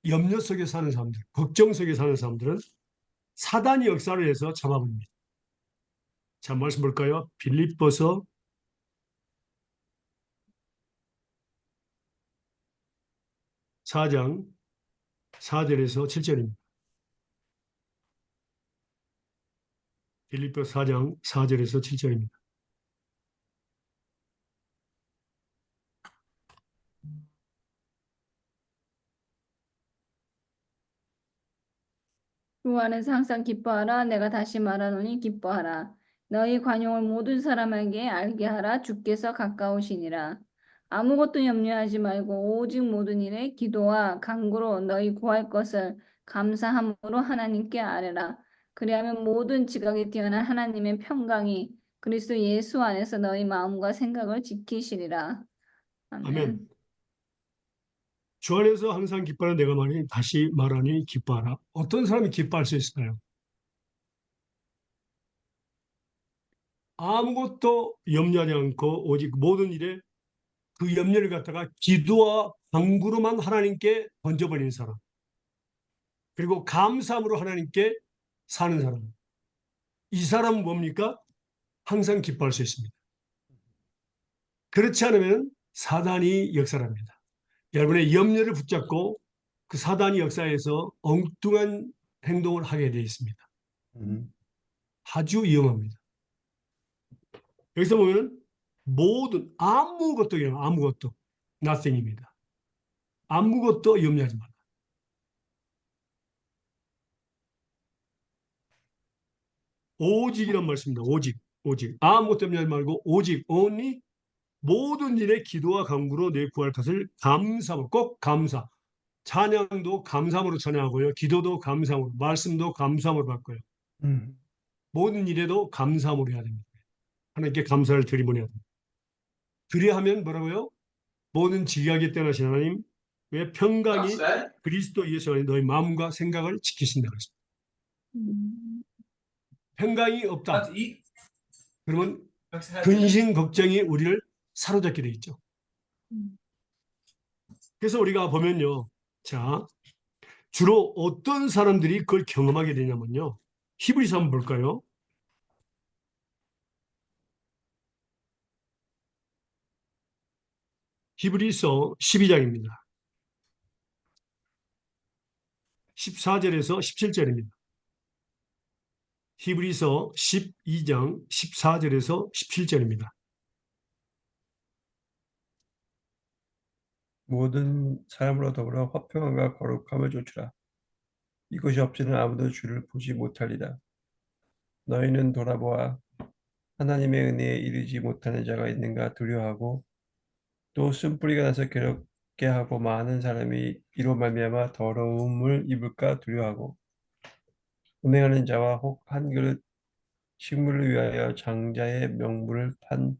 염려 속에 사는 사람들, 걱정 속에 사는 사람들은 사단이 역사를 해서 잡아버립니다. 자, 말씀 볼까요? 빌립보서 4장 4절에서 7절입니다. 빌립보 4장 4절에서 7절입니다. 주 안에서 항상 기뻐하라. 내가 다시 말하노니 기뻐하라. 너희 관용을 모든 사람에게 알게 하라. 주께서 가까우시니라. 아무것도 염려하지 말고 오직 모든 일에 기도와 간구로 너희 구할 것을 감사함으로 하나님께 아뢰라. 그리하면 모든 지각에 뛰어난 하나님의 평강이 그리스도 예수 안에서 너희 마음과 생각을 지키시리라. 아멘. 아멘. 주 안에서 항상 기뻐하라. 내가 말하니 다시 말하니 기뻐하라. 어떤 사람이 기뻐할 수 있을까요? 아무것도 염려하지 않고 오직 모든 일에 그 염려를 갖다가 기도와 간구로만 하나님께 던져버리는 사람. 그리고 감사함으로 하나님께 사는 사람. 이 사람은 뭡니까? 항상 기뻐할 수 있습니다. 그렇지 않으면 사단이 역사합니다. 여러분의 염려를 붙잡고 그 사단이 역사에서 엉뚱한 행동을 하게 되어 있습니다. 아주 위험합니다. 여기서 보면 모든 아무것도 nothing입니다. 아무것도 염려하지 말라. 오직이란 말씀입니다. 오직 아무것도 염려하지 말고 오직 only 모든 일에 기도와 간구로 내 구할 것을 감사함으로 꼭 감사. 찬양도 감사함으로 찬양하고요. 기도도 감사함으로, 말씀도 감사함으로 받고요. 모든 일에도 감사함으로 해야 됩니다. 하나님께 감사를 드리면 해야 됩니다. 그리하면 뭐라고요? 모든 지각에 떠나신 하나님 왜 평강이 그리스도 예수 안에 너희 마음과 생각을 지키신다 그랬습니다. 평강이 없다. 그러면 근심 걱정이 우리를 사로잡게 돼 있죠. 그래서 우리가 보면요. 자, 주로 어떤 사람들이 그걸 경험하게 되냐면요. 히브리서 한번 볼까요? 히브리서 12장입니다. 14절에서 17절입니다. 히브리서 12장 14절에서 17절입니다. 모든 사람으로 더불어 화평함과 거룩함을 좇으라. 이것이 없이는 아무도 주를 보지 못하리라. 너희는 돌아보아 하나님의 은혜에 이르지 못하는 자가 있는가 두려워하고 또 쓴뿌리가 나서 괴롭게 하고 많은 사람이 이로 말미암아 더러움을 입을까 두려워하고 운행하는 자와 혹 한 그릇 식물을 위하여 장자의 명물을 판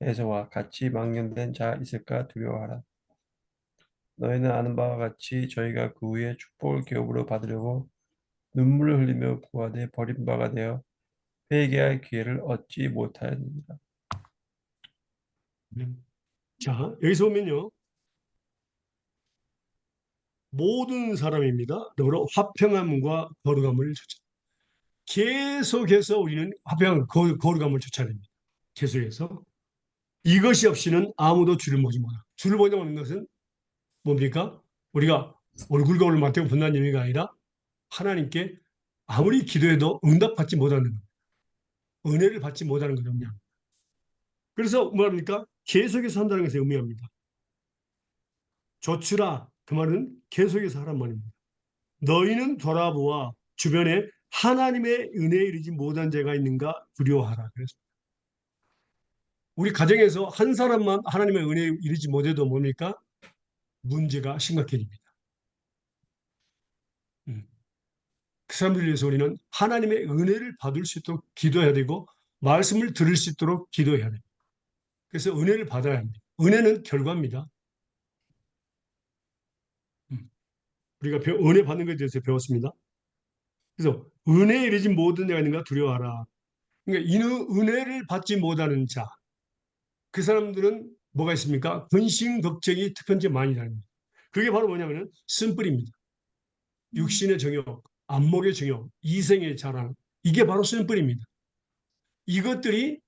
에서와 같이 망령된 자 있을까 두려워하라. 너희는 아는 바와 같이 저희가 그 후에 축복을 기업으로 받으려고 눈물을 흘리며 구하되 버림바가 되어 회개할 기회를 얻지 못하였느니라. 자, 여기서 보면요. 모든 사람입니다. 더불어 화평함과 거룩함을 쫓아. 계속해서 우리는 화평함, 거룩함을 쫓아야 됩니다. 계속해서. 이것이 없이는 아무도 주를 보지 못한다. 주를 보지 못하는 것은 뭡니까? 우리가 얼굴과 얼굴 맞대고 본다는 의미가 아니라 하나님께 아무리 기도해도 응답받지 못하는 것. 은혜를 받지 못하는 거죠. 그냥. 그래서 뭐합니까? 계속해서 한다는 것을 의미합니다. 조추라 그 말은 계속해서 하란 말입니다. 너희는 돌아보아 주변에 하나님의 은혜에 이르지 못한 자가 있는가 두려워하라. 그래서 우리 가정에서 한 사람만 하나님의 은혜에 이르지 못해도 뭡니까? 문제가 심각해집니다. 그 사람들을 위해서 우리는 하나님의 은혜를 받을 수 있도록 기도해야 되고 말씀을 들을 수 있도록 기도해야 됩니다. 그래서 은혜를 받아야 합니다. 은혜는 결과입니다. 우리가 은혜 받는 것에 대해서 배웠습니다. 그래서 은혜에 이르지 못한 자가 있는가 두려워하라. 그러니까 이 은혜를 받지 못하는 자, 그 사람들은 뭐가 있습니까? 근심, 걱정이 특편제 많이 다닙니다. 그게 바로 뭐냐면 쓴뿌리입니다. 육신의 정욕, 안목의 정욕, 이생의 자랑, 이게 바로 쓴뿌리입니다. 이것들이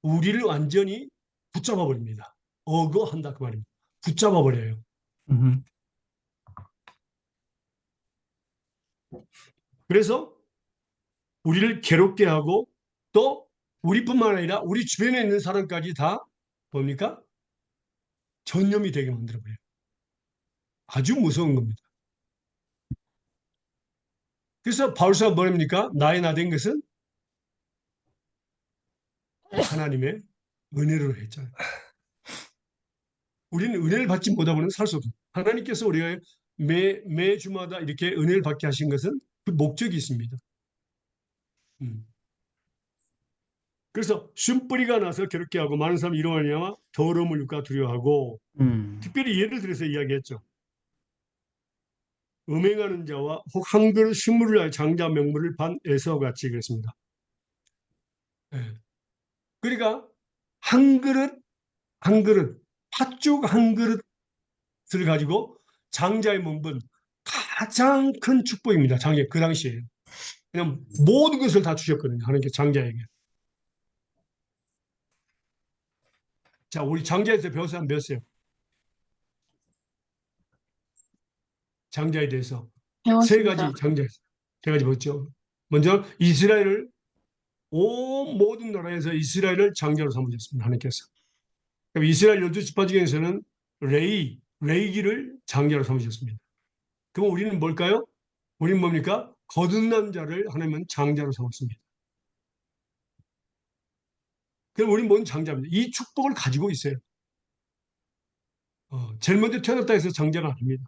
우리를 완전히 붙잡아 버립니다. 어거한다 그 말입니다. 붙잡아 버려요. 음. 그래서 우리를 괴롭게 하고 또 우리뿐만 아니라 우리 주변에 있는 사람까지 다 뭡니까? 전념이 되게 만들어 버려요. 아주 무서운 겁니다. 그래서 바울사가 뭐랍니까? 나의 나된 것은 하나님의 은혜로 했잖아요. 우리는 은혜를 받지 못하고는 살 수 없습니다. 하나님께서 우리가 매주마다 이렇게 은혜를 받게 하신 것은 그 목적이 있습니다. 그래서 쉰뿌리가 나서 괴롭게 하고 많은 사람이 이러하냐 더러움을 육가 두려워하고 특별히 예를 들어서 이야기했죠. 음행하는 자와 혹 한 그릇 식물을 위하여 장자 명물을 반 에서 같이 그랬습니다. 예. 그러니까 한 그릇 팥죽 한 그릇을 가지고 장자의 명분 가장 큰 축복입니다. 장자 그 당시에 그냥 모든 것을 다 주셨거든요. 하나님께 장자에게. 자, 우리 장자에서 배워서 한번 배웠어요. 장자에 대해서 세 배웠습니다. 가지 장자, 세 가지 뭐죠? 먼저 이스라엘을 온 모든 나라에서 이스라엘을 장자로 삼으셨습니다. 하나님께서. 그럼 이스라엘 12지파 중에서는 레이기를 장자로 삼으셨습니다. 그럼 우리는 뭘까요? 우리는 뭡니까? 거듭난 자를 하나님은 장자로 삼았습니다. 그럼 우리는 뭔 장자입니다. 이 축복을 가지고 있어요. 제일 먼저 태어났다 해서 장자가 아닙니다.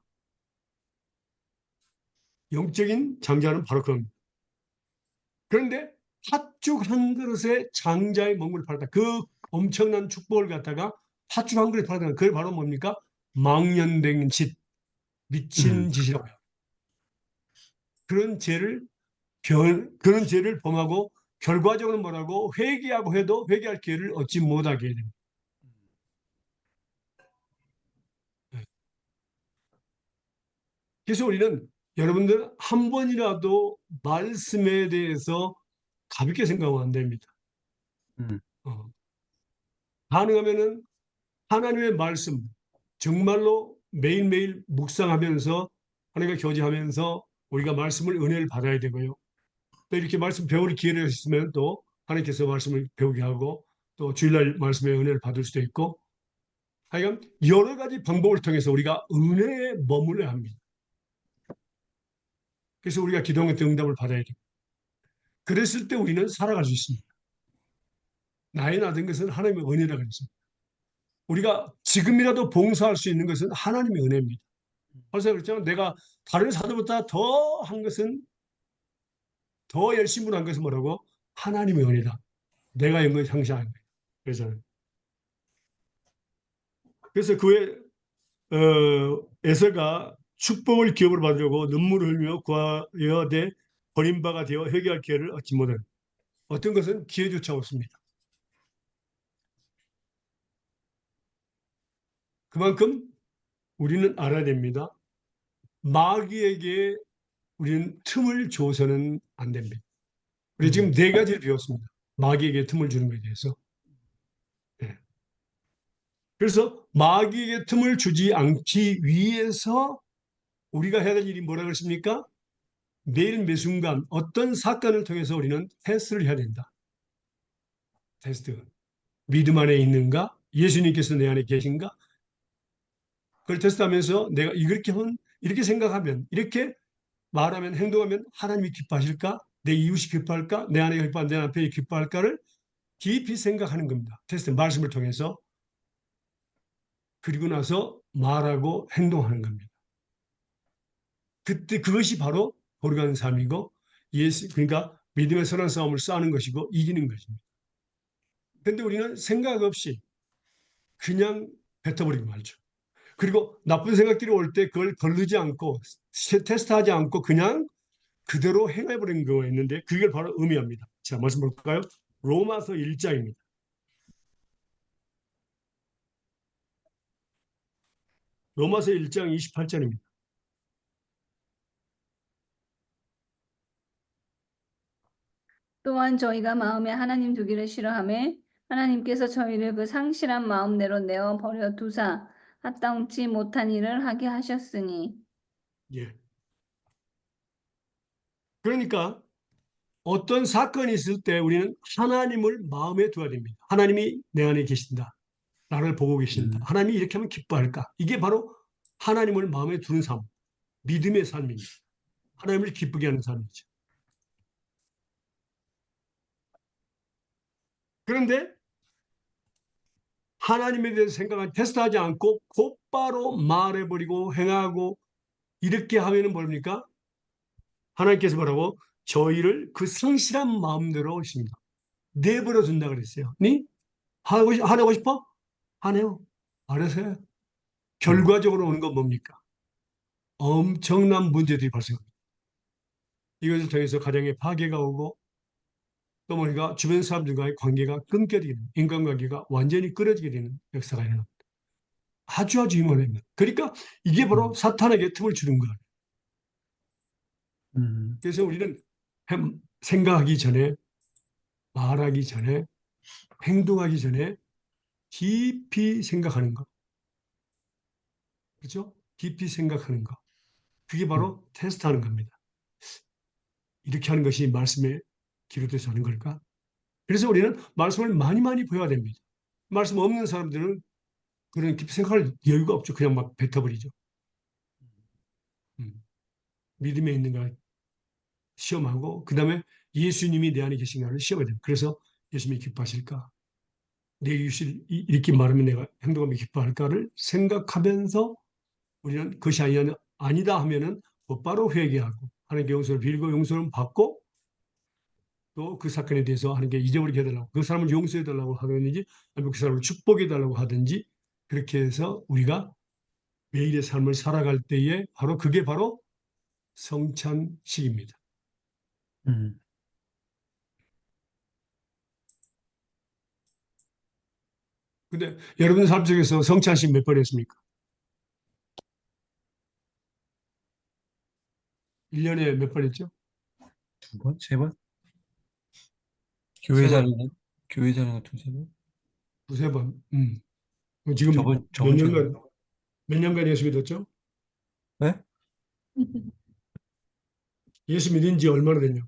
영적인 장자는 바로 그겁니다. 그런데 팥죽 한 그릇에 장자의 먹물을 팔았다. 그 엄청난 축복을 갖다가 팥죽 한 그릇 팔았다. 그게 바로 뭡니까? 망연된 짓, 미친 짓이라고요. 그런 죄를 범하고 결과적으로 뭐라고 회개하고 해도 회개할 기회를 얻지 못하게 됩니다. 그래서 우리는 여러분들 한 번이라도 말씀에 대해서 가볍게 생각하면 안 됩니다. 어. 가능하면은 하나님의 말씀 정말로 매일매일 묵상하면서 하나님과 교제하면서 우리가 말씀을 은혜를 받아야 되고요. 또 이렇게 말씀 배울 기회가 있으면 또 하나님께서 말씀을 배우게 하고 또 주일날 말씀의 은혜를 받을 수도 있고 하여간 여러 가지 방법을 통해서 우리가 은혜에 머물러야 합니다. 그래서 우리가 기도한 때 응답을 받아야 돼요. 그랬을 때 우리는 살아갈 수 있습니다. 나의 나된 것은 하나님의 은혜라고 했습니다. 우리가 지금이라도 봉사할 수 있는 것은 하나님의 은혜입니다. 벌써 그랬잖아요. 내가 다른 사도보다 더 한 것은 더 열심히 한 것은 뭐라고? 하나님의 은혜다. 내가 영광을 상실하는 거예요. 그래서 그의 에서가 축복을 기업으로 받으려고 눈물을 흘리며 구하여 대 버림바가 되어 회개할 기회를 얻지 못한 어떤 것은 기회조차 없습니다. 그만큼 우리는 알아야 됩니다. 마귀에게 우리는 틈을 줘서는 안 됩니다. 우리 지금 네 가지를 배웠습니다. 마귀에게 틈을 주는 것에 대해서. 네. 그래서 마귀에게 틈을 주지 않기 위해서 우리가 해야 될 일이 뭐라 그랬습니까? 매일 매순간 어떤 사건을 통해서 우리는 테스트를 해야 된다. 테스트. 믿음 안에 있는가? 예수님께서 내 안에 계신가? 그걸 테스트하면서 내가 이렇게 생각하면, 이렇게 말하면, 행동하면 하나님이 기뻐하실까? 내 이웃이 기뻐할까? 내 아내가 기뻐할까? 내 남편이 기뻐할까를 깊이 생각하는 겁니다. 테스트, 말씀을 통해서. 그리고 나서 말하고 행동하는 겁니다. 그때 그것이 바로 거룩한 삶이고 그러니까 믿음의 선한 싸움을 싸는 것이고 이기는 것입니다. 근데 우리는 생각 없이 그냥 뱉어버리고 말죠. 그리고 나쁜 생각들이 올 때 그걸 거르지 않고 테스트하지 않고 그냥 그대로 행해버리는 경우가 있는데 그걸 바로 의미합니다. 자, 말씀 볼까요? 로마서 1장입니다. 로마서 1장 28절입니다. 또한 저희가 마음에 하나님 두기를 싫어하며 하나님께서 저희를 그 상실한 마음대로 내어 버려 두사 합당치 못한 일을 하게 하셨으니. 예. 그러니까 어떤 사건이 있을 때 우리는 하나님을 마음에 두어야 됩니다. 하나님이 내 안에 계신다. 나를 보고 계신다. 하나님이 이렇게 하면 기뻐할까? 이게 바로 하나님을 마음에 두는 삶, 믿음의 삶입니다. 하나님을 기쁘게 하는 삶이죠. 그런데 하나님에 대해서 생각을 테스트하지 않고 곧바로 말해버리고 행하고 이렇게 하면은 뭡니까? 하나님께서 뭐라고? 저희를 그 성실한 마음대로 하십니다. 내버려 둔다 그랬어요. 니? 하고 싶어? 안 해요. 알아서 해요. 결과적으로 오는 건 뭡니까? 엄청난 문제들이 발생합니다. 이것을 통해서 가정의 파괴가 오고 또 우리가 주변 사람들과의 관계가 끊겨지게 되는 인간관계가 완전히 끊어지게 되는 역사가 일어납니다. 아주 위험합니다. 그러니까 이게 바로 사탄에게 틈을 주는 거예요. 그래서 우리는 생각하기 전에 말하기 전에 행동하기 전에 깊이 생각하는 것. 그렇죠? 깊이 생각하는 것. 그게 바로 테스트하는 겁니다. 이렇게 하는 것이 말씀에 기록돼서 하는 걸까? 그래서 우리는 말씀을 많이 많이 보여야 됩니다. 말씀 없는 사람들은 그런 깊이 생각할 여유가 없죠. 그냥 막 뱉어버리죠. 음. 믿음에 있는가 시험하고 그 다음에 예수님이 내 안에 계신가를 시험해야 됩니다. 그래서 예수님이 기뻐하실까? 내 이웃을 이렇게 말하면 내가 행동하면 기뻐할까를 생각하면서 우리는 그것이 아니다 하면은 곧바로 회개하고 하나님께 용서를 빌고 용서를 받고 또 그 사건에 대해서 하나님께 잊어버리게 해달라고 그 사람을 용서해달라고 하든지 아니면 그 사람을 축복해달라고 하든지 그렇게 해서 우리가 매일의 삶을 살아갈 때에 바로 그게 바로 성찬식입니다. 근데 여러분 삶 속에서 성찬식 몇 번 했습니까? 1년에 몇 번 했죠? 2번? 3번? 세 번, 교회 다니는 거 2-3번? 두세 번. 지금 몇 저번 주에. 년간, 몇 년간 예수 믿었죠? 네? 예수 믿은 지 얼마나 됐냐?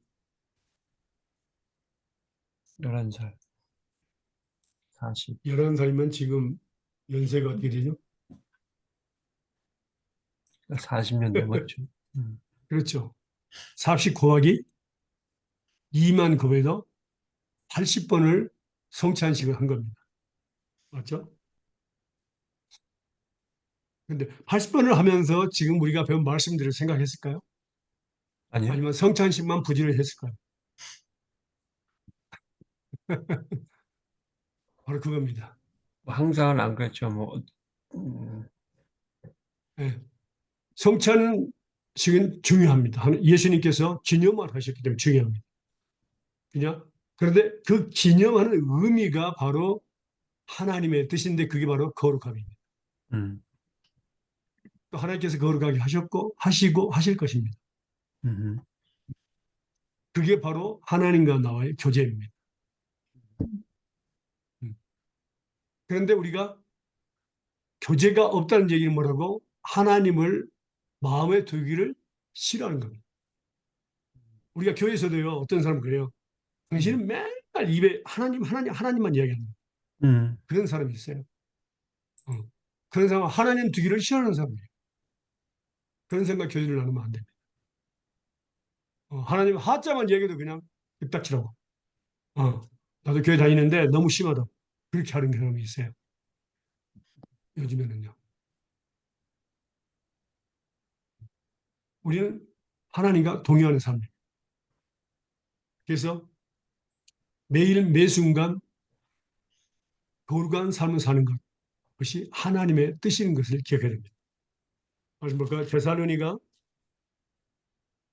11살. 40. 11살이면 지금 연세가 어떻게 되죠? 40년 넘었죠. 그렇죠. 40 곱하기 2만 곱해서 80번을 성찬식을 한 겁니다. 맞죠? 근데 80번을 하면서 지금 우리가 배운 말씀들을 생각했을까요? 아니요? 아니면 성찬식만 부지런히 했을까요? 바로 그겁니다. 뭐 항상은 안 그랬죠. 뭐, 예. 성찬식은 중요합니다. 예수님께서 기념을 하셨기 때문에 중요합니다. 그냥 그런데 그 기념하는 의미가 바로 하나님의 뜻인데 그게 바로 거룩함입니다. 음, 또 하나님께서 거룩하게 하셨고 하시고 하실 것입니다. 음, 그게 바로 하나님과 나와의 교제입니다. 음. 그런데 우리가 교제가 없다는 얘기는 뭐라고? 하나님을 마음에 두기를 싫어하는 겁니다. 우리가 교회에서도요, 어떤 사람은 그래요. 당신은 맨날 입에 하나님, 하나님, 하나님만 이야기합니다. 음, 그런 사람이 있어요. 어. 그런 사람은 하나님 두기를 싫어하는 사람이에요. 그런 생각 교제를 나누면 안 됩니다. 하나님 하자만 얘기해도 그냥 뚝딱치라고. 나도 교회 다니는데 너무 심하다. 그렇게 하는 사람이 있어요. 요즘에는요. 우리는 하나님과 동의하는 삶이에요. 그래서 매일 매순간 거룩한 삶을 사는 것, 그것이 하나님의 뜻인 것을 기억해야 됩니다. 그래서 뭘까? 데살로니가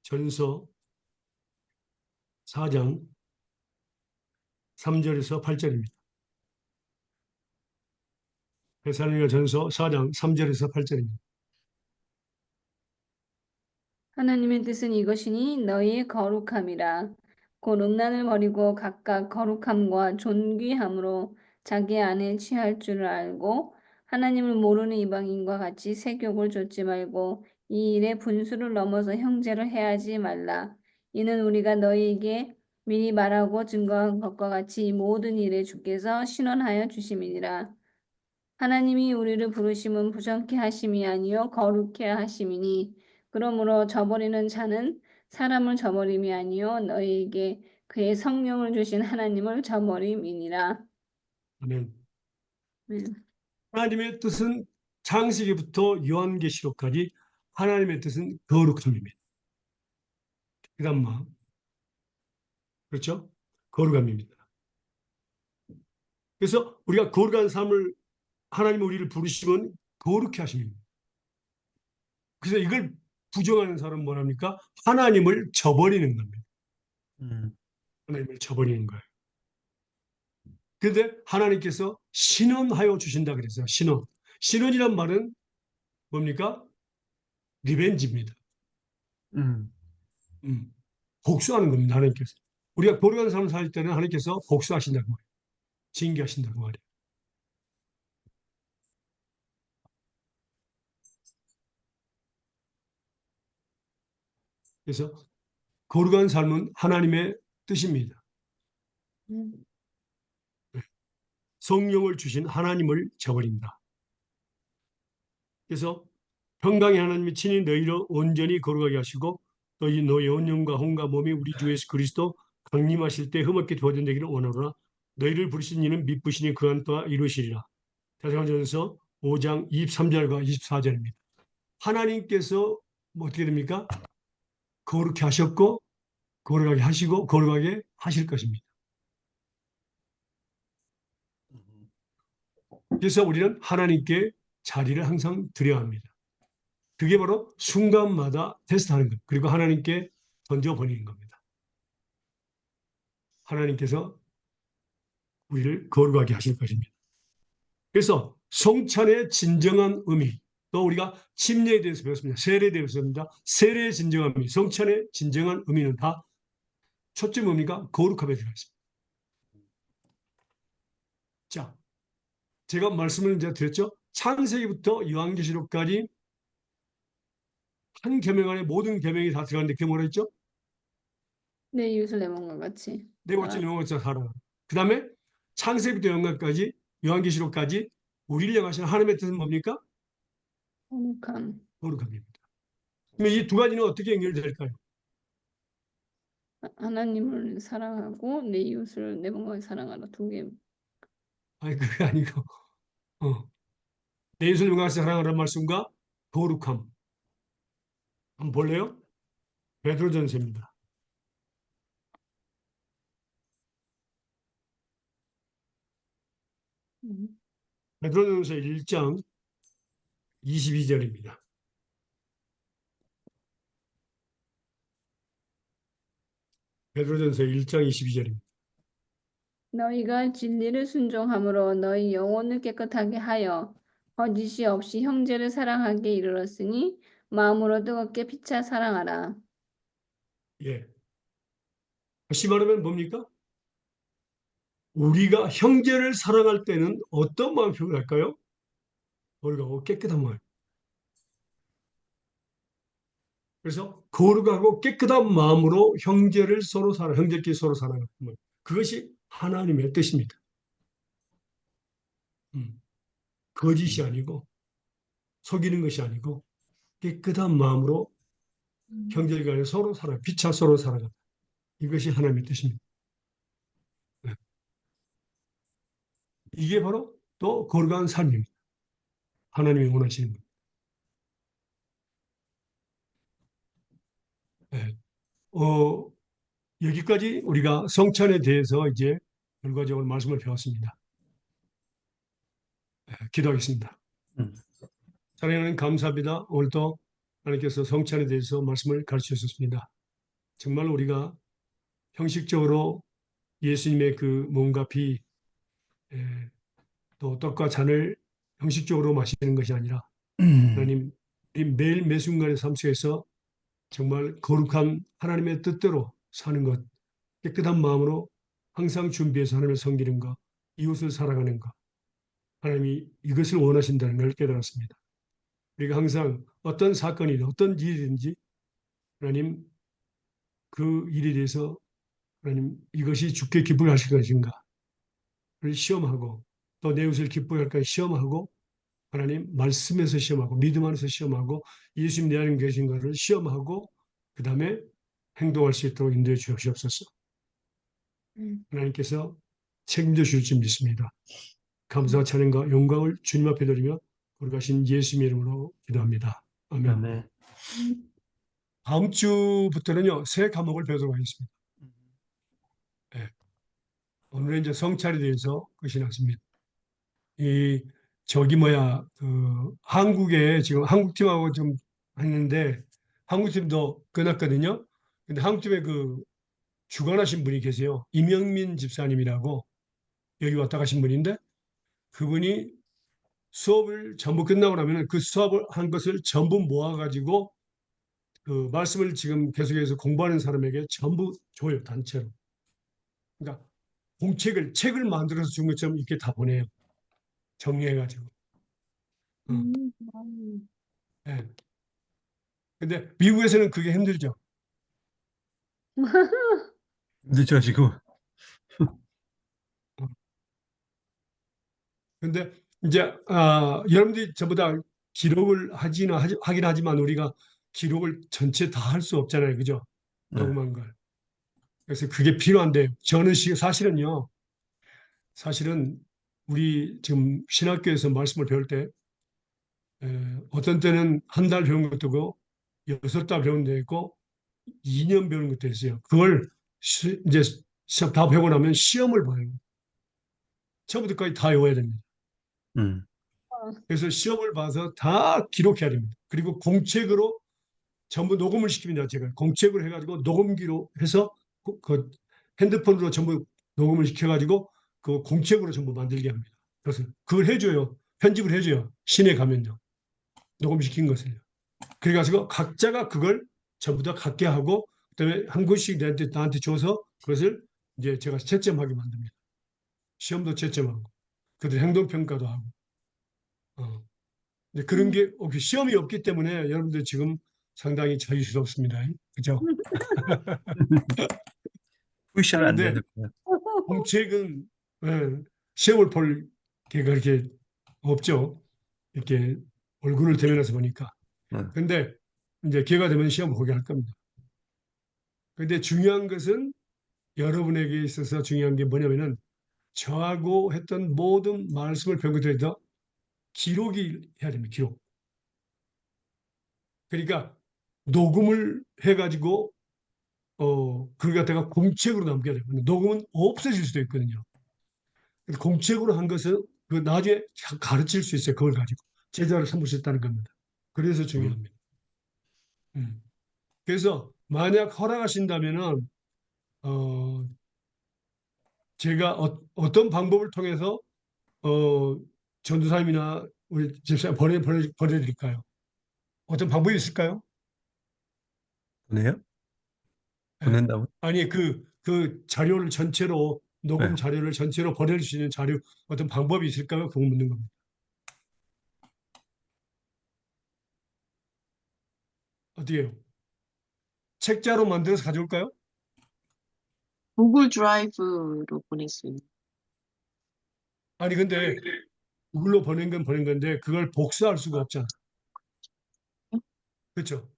전서 4장 3절에서 8절입니다. 데살로니가 전서 4장 3절에서 8절입니다. 하나님의 뜻은 이것이니 너희의 거룩함이라. 곧 음란을 버리고 각각 거룩함과 존귀함으로 자기 안에 취할 줄을 알고 하나님을 모르는 이방인과 같이 세욕을 좇지 말고 이 일에 분수를 넘어서 형제를 해하지 말라. 이는 우리가 너희에게 미리 말하고 증거한 것과 같이 이 모든 일에 주께서 신원하여 주심이니라. 하나님이 우리를 부르심은 부정케 하심이 아니요 거룩케 하심이니 그러므로 저버리는 자는 사람을 저버림이 아니요 너희에게 그의 성령을 주신 하나님을 저버림이니라. 아멘. 네. 하나님의 뜻은 창세기부터 요한계시록까지 하나님의 뜻은 거룩함입니다. 그다음 뭐 그렇죠? 거룩함입니다. 그래서 우리가 거룩한 삶을 하나님 우리를 부르시면 거룩해 하십니다. 그래서 이걸 부정하는 사람은 뭐랍니까? 하나님을 저버리는 겁니다. 음, 하나님을 저버리는 거예요. 그런데 하나님께서 신원하여 주신다 그랬어요. 신원. 신원이란 말은 뭡니까? 리벤지입니다. 음, 음. 복수하는 겁니다. 하나님께서. 우리가 거룩한 삶을 살 때는 하나님께서 복수하신다고 말이에요. 징계하신다고 말이에요. 그래서 거룩한 삶은 하나님의 뜻입니다. 음. 성령을 주신 하나님을 저버린다. 그래서 평강의 하나님이 친히 너희를 온전히 거룩하게 하시고 너희 너희 영과 혼과 몸이 우리 주 예수 그리스도 강림하실 때 흠없게 도와준 되기를 원하노라. 너희를 부르신 이는 미쁘시니 그한 또한 이루시리라. 대사관전서 5장 23절과 24절입니다. 하나님께서 뭐 어떻게 됩니까? 거룩해 하셨고 거룩하게 하시고 거룩하게 하실 것입니다. 그래서 우리는 하나님께 자리를 항상 드려야 합니다. 그게 바로 순간마다 테스트하는 것, 그리고 하나님께 던져버리는 겁니다. 하나님께서 우리를 거룩하게 하실 것입니다. 그래서 성찬의 진정한 의미, 또 우리가 침례에 대해서 배웠습니다. 세례에 대해서 배웠습니다. 세례의 진정한 의미, 성찬의 진정한 의미는 다 첫째 뭡니까? 거룩함에 들어가 있습니다. 자, 제가 말씀을 이제 드렸죠. 창세기부터 요한계시록까지 한 계명 안에 모든 계명이 다 들어가는데 그게 뭐라 했죠? 내 이웃을 내 몸과 같이 내 사랑. 어찌 내 몸과 살아라. 그 다음에 창세기부터 요한계시록까지 요한계시록까지 우리를 향하시는 하나님의 뜻은 뭡니까? 거룩함. 거룩함입니다. 그러면 이 두 가지는 어떻게 연결될까요? 하나님을 사랑하고 내 이웃을 내 몸과 같이 사랑하라. 두 개. 아니 그게 아니고 어. 내 이웃을 용하시 사랑하라는 말씀과 거룩함 한번 볼래요? 베드로전서입니다. 음. 베드로전서 1장 22절입니다. 베드로전서 1장 22절입니다. 너희가 진리를 순종함으로 너희 영혼을 깨끗하게 하여 거짓이 없이 형제를 사랑하게 이르렀으니 마음으로 뜨겁게 피차 사랑하라. 예. 다시 말하면 뭡니까? 우리가 형제를 사랑할 때는 어떤 마음이 표현할까요? 거룩하고 깨끗한 마음. 그래서 거룩하고 깨끗한 마음으로 형제를 서로 사랑, 형제끼리 서로 사랑하는 마음. 그것이 하나님의 뜻입니다. 거짓이 아니고 속이는 것이 아니고 깨끗한 마음으로 형제들 간에 서로 살아, 피차 서로 살아가. 이것이 하나님의 뜻입니다. 네. 이게 바로 또 거룩한 삶입니다. 하나님이 원하시는 것. 네. 여기까지 우리가 성찬에 대해서 이제 결과적으로 말씀을 배웠습니다. 기도하겠습니다. 음. 사랑하는 하나님 감사합니다. 오늘도 하나님께서 성찬에 대해서 말씀을 가르쳐 주셨습니다. 정말 우리가 형식적으로 예수님의 그 몸과 피, 또 떡과 잔을 형식적으로 마시는 것이 아니라 하나님 이 매일 매 순간의 삶 속에서 정말 거룩한 하나님의 뜻대로 사는 것, 깨끗한 마음으로 항상 준비해서 하나님을 섬기는 것, 이웃을 사랑하는 것, 하나님이 이것을 원하신다는 걸 깨달았습니다. 우리가 항상 어떤 사건이든 어떤 일이든지 하나님 그 일에 대해서 하나님 이것이 주께 기쁘게 하실 것인가를 시험하고 또 내 이웃을 기쁘게 할까 시험하고 하나님 말씀에서 시험하고 믿음 안에서 시험하고 예수님 내 안에 계신가를 시험하고 그 다음에 행동할 수 있도록 인도해 주시옵소서. 하나님께서 책임져 주실 줄 믿습니다. 감사와 찬양과 영광을 주님 앞에 드리며 거룩하신 예수님의 이름으로 기도합니다. 아멘. 아멘. 다음 주부터는요 새 과목을 배우도록 하겠습니다. 네. 오늘은 이제 성찰에 대해서 것이 났습니다. 이 저기 뭐야 그 한국에 지금 한국팀하고 좀 했는데 한국팀도 끝났거든요. 근데 한국팀에 그 주관하신 분이 계세요. 이명민 집사님이라고 여기 왔다 가신 분인데 그분이 수업을 전부 끝나고 나면 그 수업을 한 것을 전부 모아가지고 그 말씀을 지금 계속해서 공부하는 사람에게 전부 줘요, 단체로. 그러니까 책을 만들어서 준 것처럼 이렇게 다 보내요. 정리해가지고. 어, 예. 근데 미국에서는 그게 힘들죠. 늦죠, 지금. 어. 근데 이제 여러분들이 전부 다 기록을 하긴 하지만 우리가 기록을 전체 다 할 수 없잖아요, 그죠? 네. 녹음한 걸. 그래서 그게 필요한데 저는 사실은 우리 지금 신학교에서 말씀을 배울 때 어떤 때는 한 달 배운 것도 있고 6달 배운 데 있고 2년 배우는 것도 있어요. 그걸 이제 시험 다 배우고 나면 시험을 봐요. 처음부터까지 다 외워야 됩니다. 음. 그래서 시험을 봐서 다 기록해야 됩니다. 그리고 공책으로 전부 녹음을 시킵니다. 제가 공책으로 해가지고 녹음기로 해서 그 핸드폰으로 전부 녹음을 시켜가지고 그 공책으로 전부 만들게 합니다. 그래서 그걸 해줘요. 편집을 해줘요. 시내 가면요. 녹음시킨 것을요. 그래가지고 각자가 그걸 전부 다 갖게 하고 그다음에 한 권씩 나한테 줘서 그것을 이제 제가 채점하게 만듭니다. 시험도 채점하고 그들 행동 평가도 하고. 이제 그런 게 시험이 없기 때문에 여러분들 지금 상당히 자유스럽습니다. 그죠? 푸시는 안 근데 되는 거야. 공책은 시험을 볼 게가 그렇게 없죠. 이렇게 얼굴을 대면해서 보니까. 응. 근데 이제 기회가 되면 시험 보게 할 겁니다. 근데 중요한 것은 여러분에게 있어서 중요한 게 뭐냐면은 저하고 했던 모든 말씀을 배운 것들에 더 기록이 해야 됩니다. 기록. 그러니까 녹음을 해가지고 그걸 갖다가 공책으로 남겨야 돼요. 녹음은 없어질 수도 있거든요. 공책으로 한 것은 그 나중에 가르칠 수 있어요. 그걸 가지고 제자를 삼을 수 있다는 겁니다. 그래서 중요합니다. 그래서 만약 허락하신다면은 제가 어떤 방법을 통해서 전도사님이나 우리 집사님 보내드릴까요? 어떤 방법이 있을까요? 보내요? 예. 보낸다고? 아니 그 자료를 전체로 녹음 네. 자료를 전체로 보낼 수 있는 자료 어떤 방법이 있을까요? 그거 묻는 겁니다. 어디에요? 책자로 만들어서 가져올까요? 구글 드라이브로 보낼 수 있는. 아니 근데 구글로 보낸 건 보낸 건데 그걸 복사할 수가 없잖아. 그렇죠?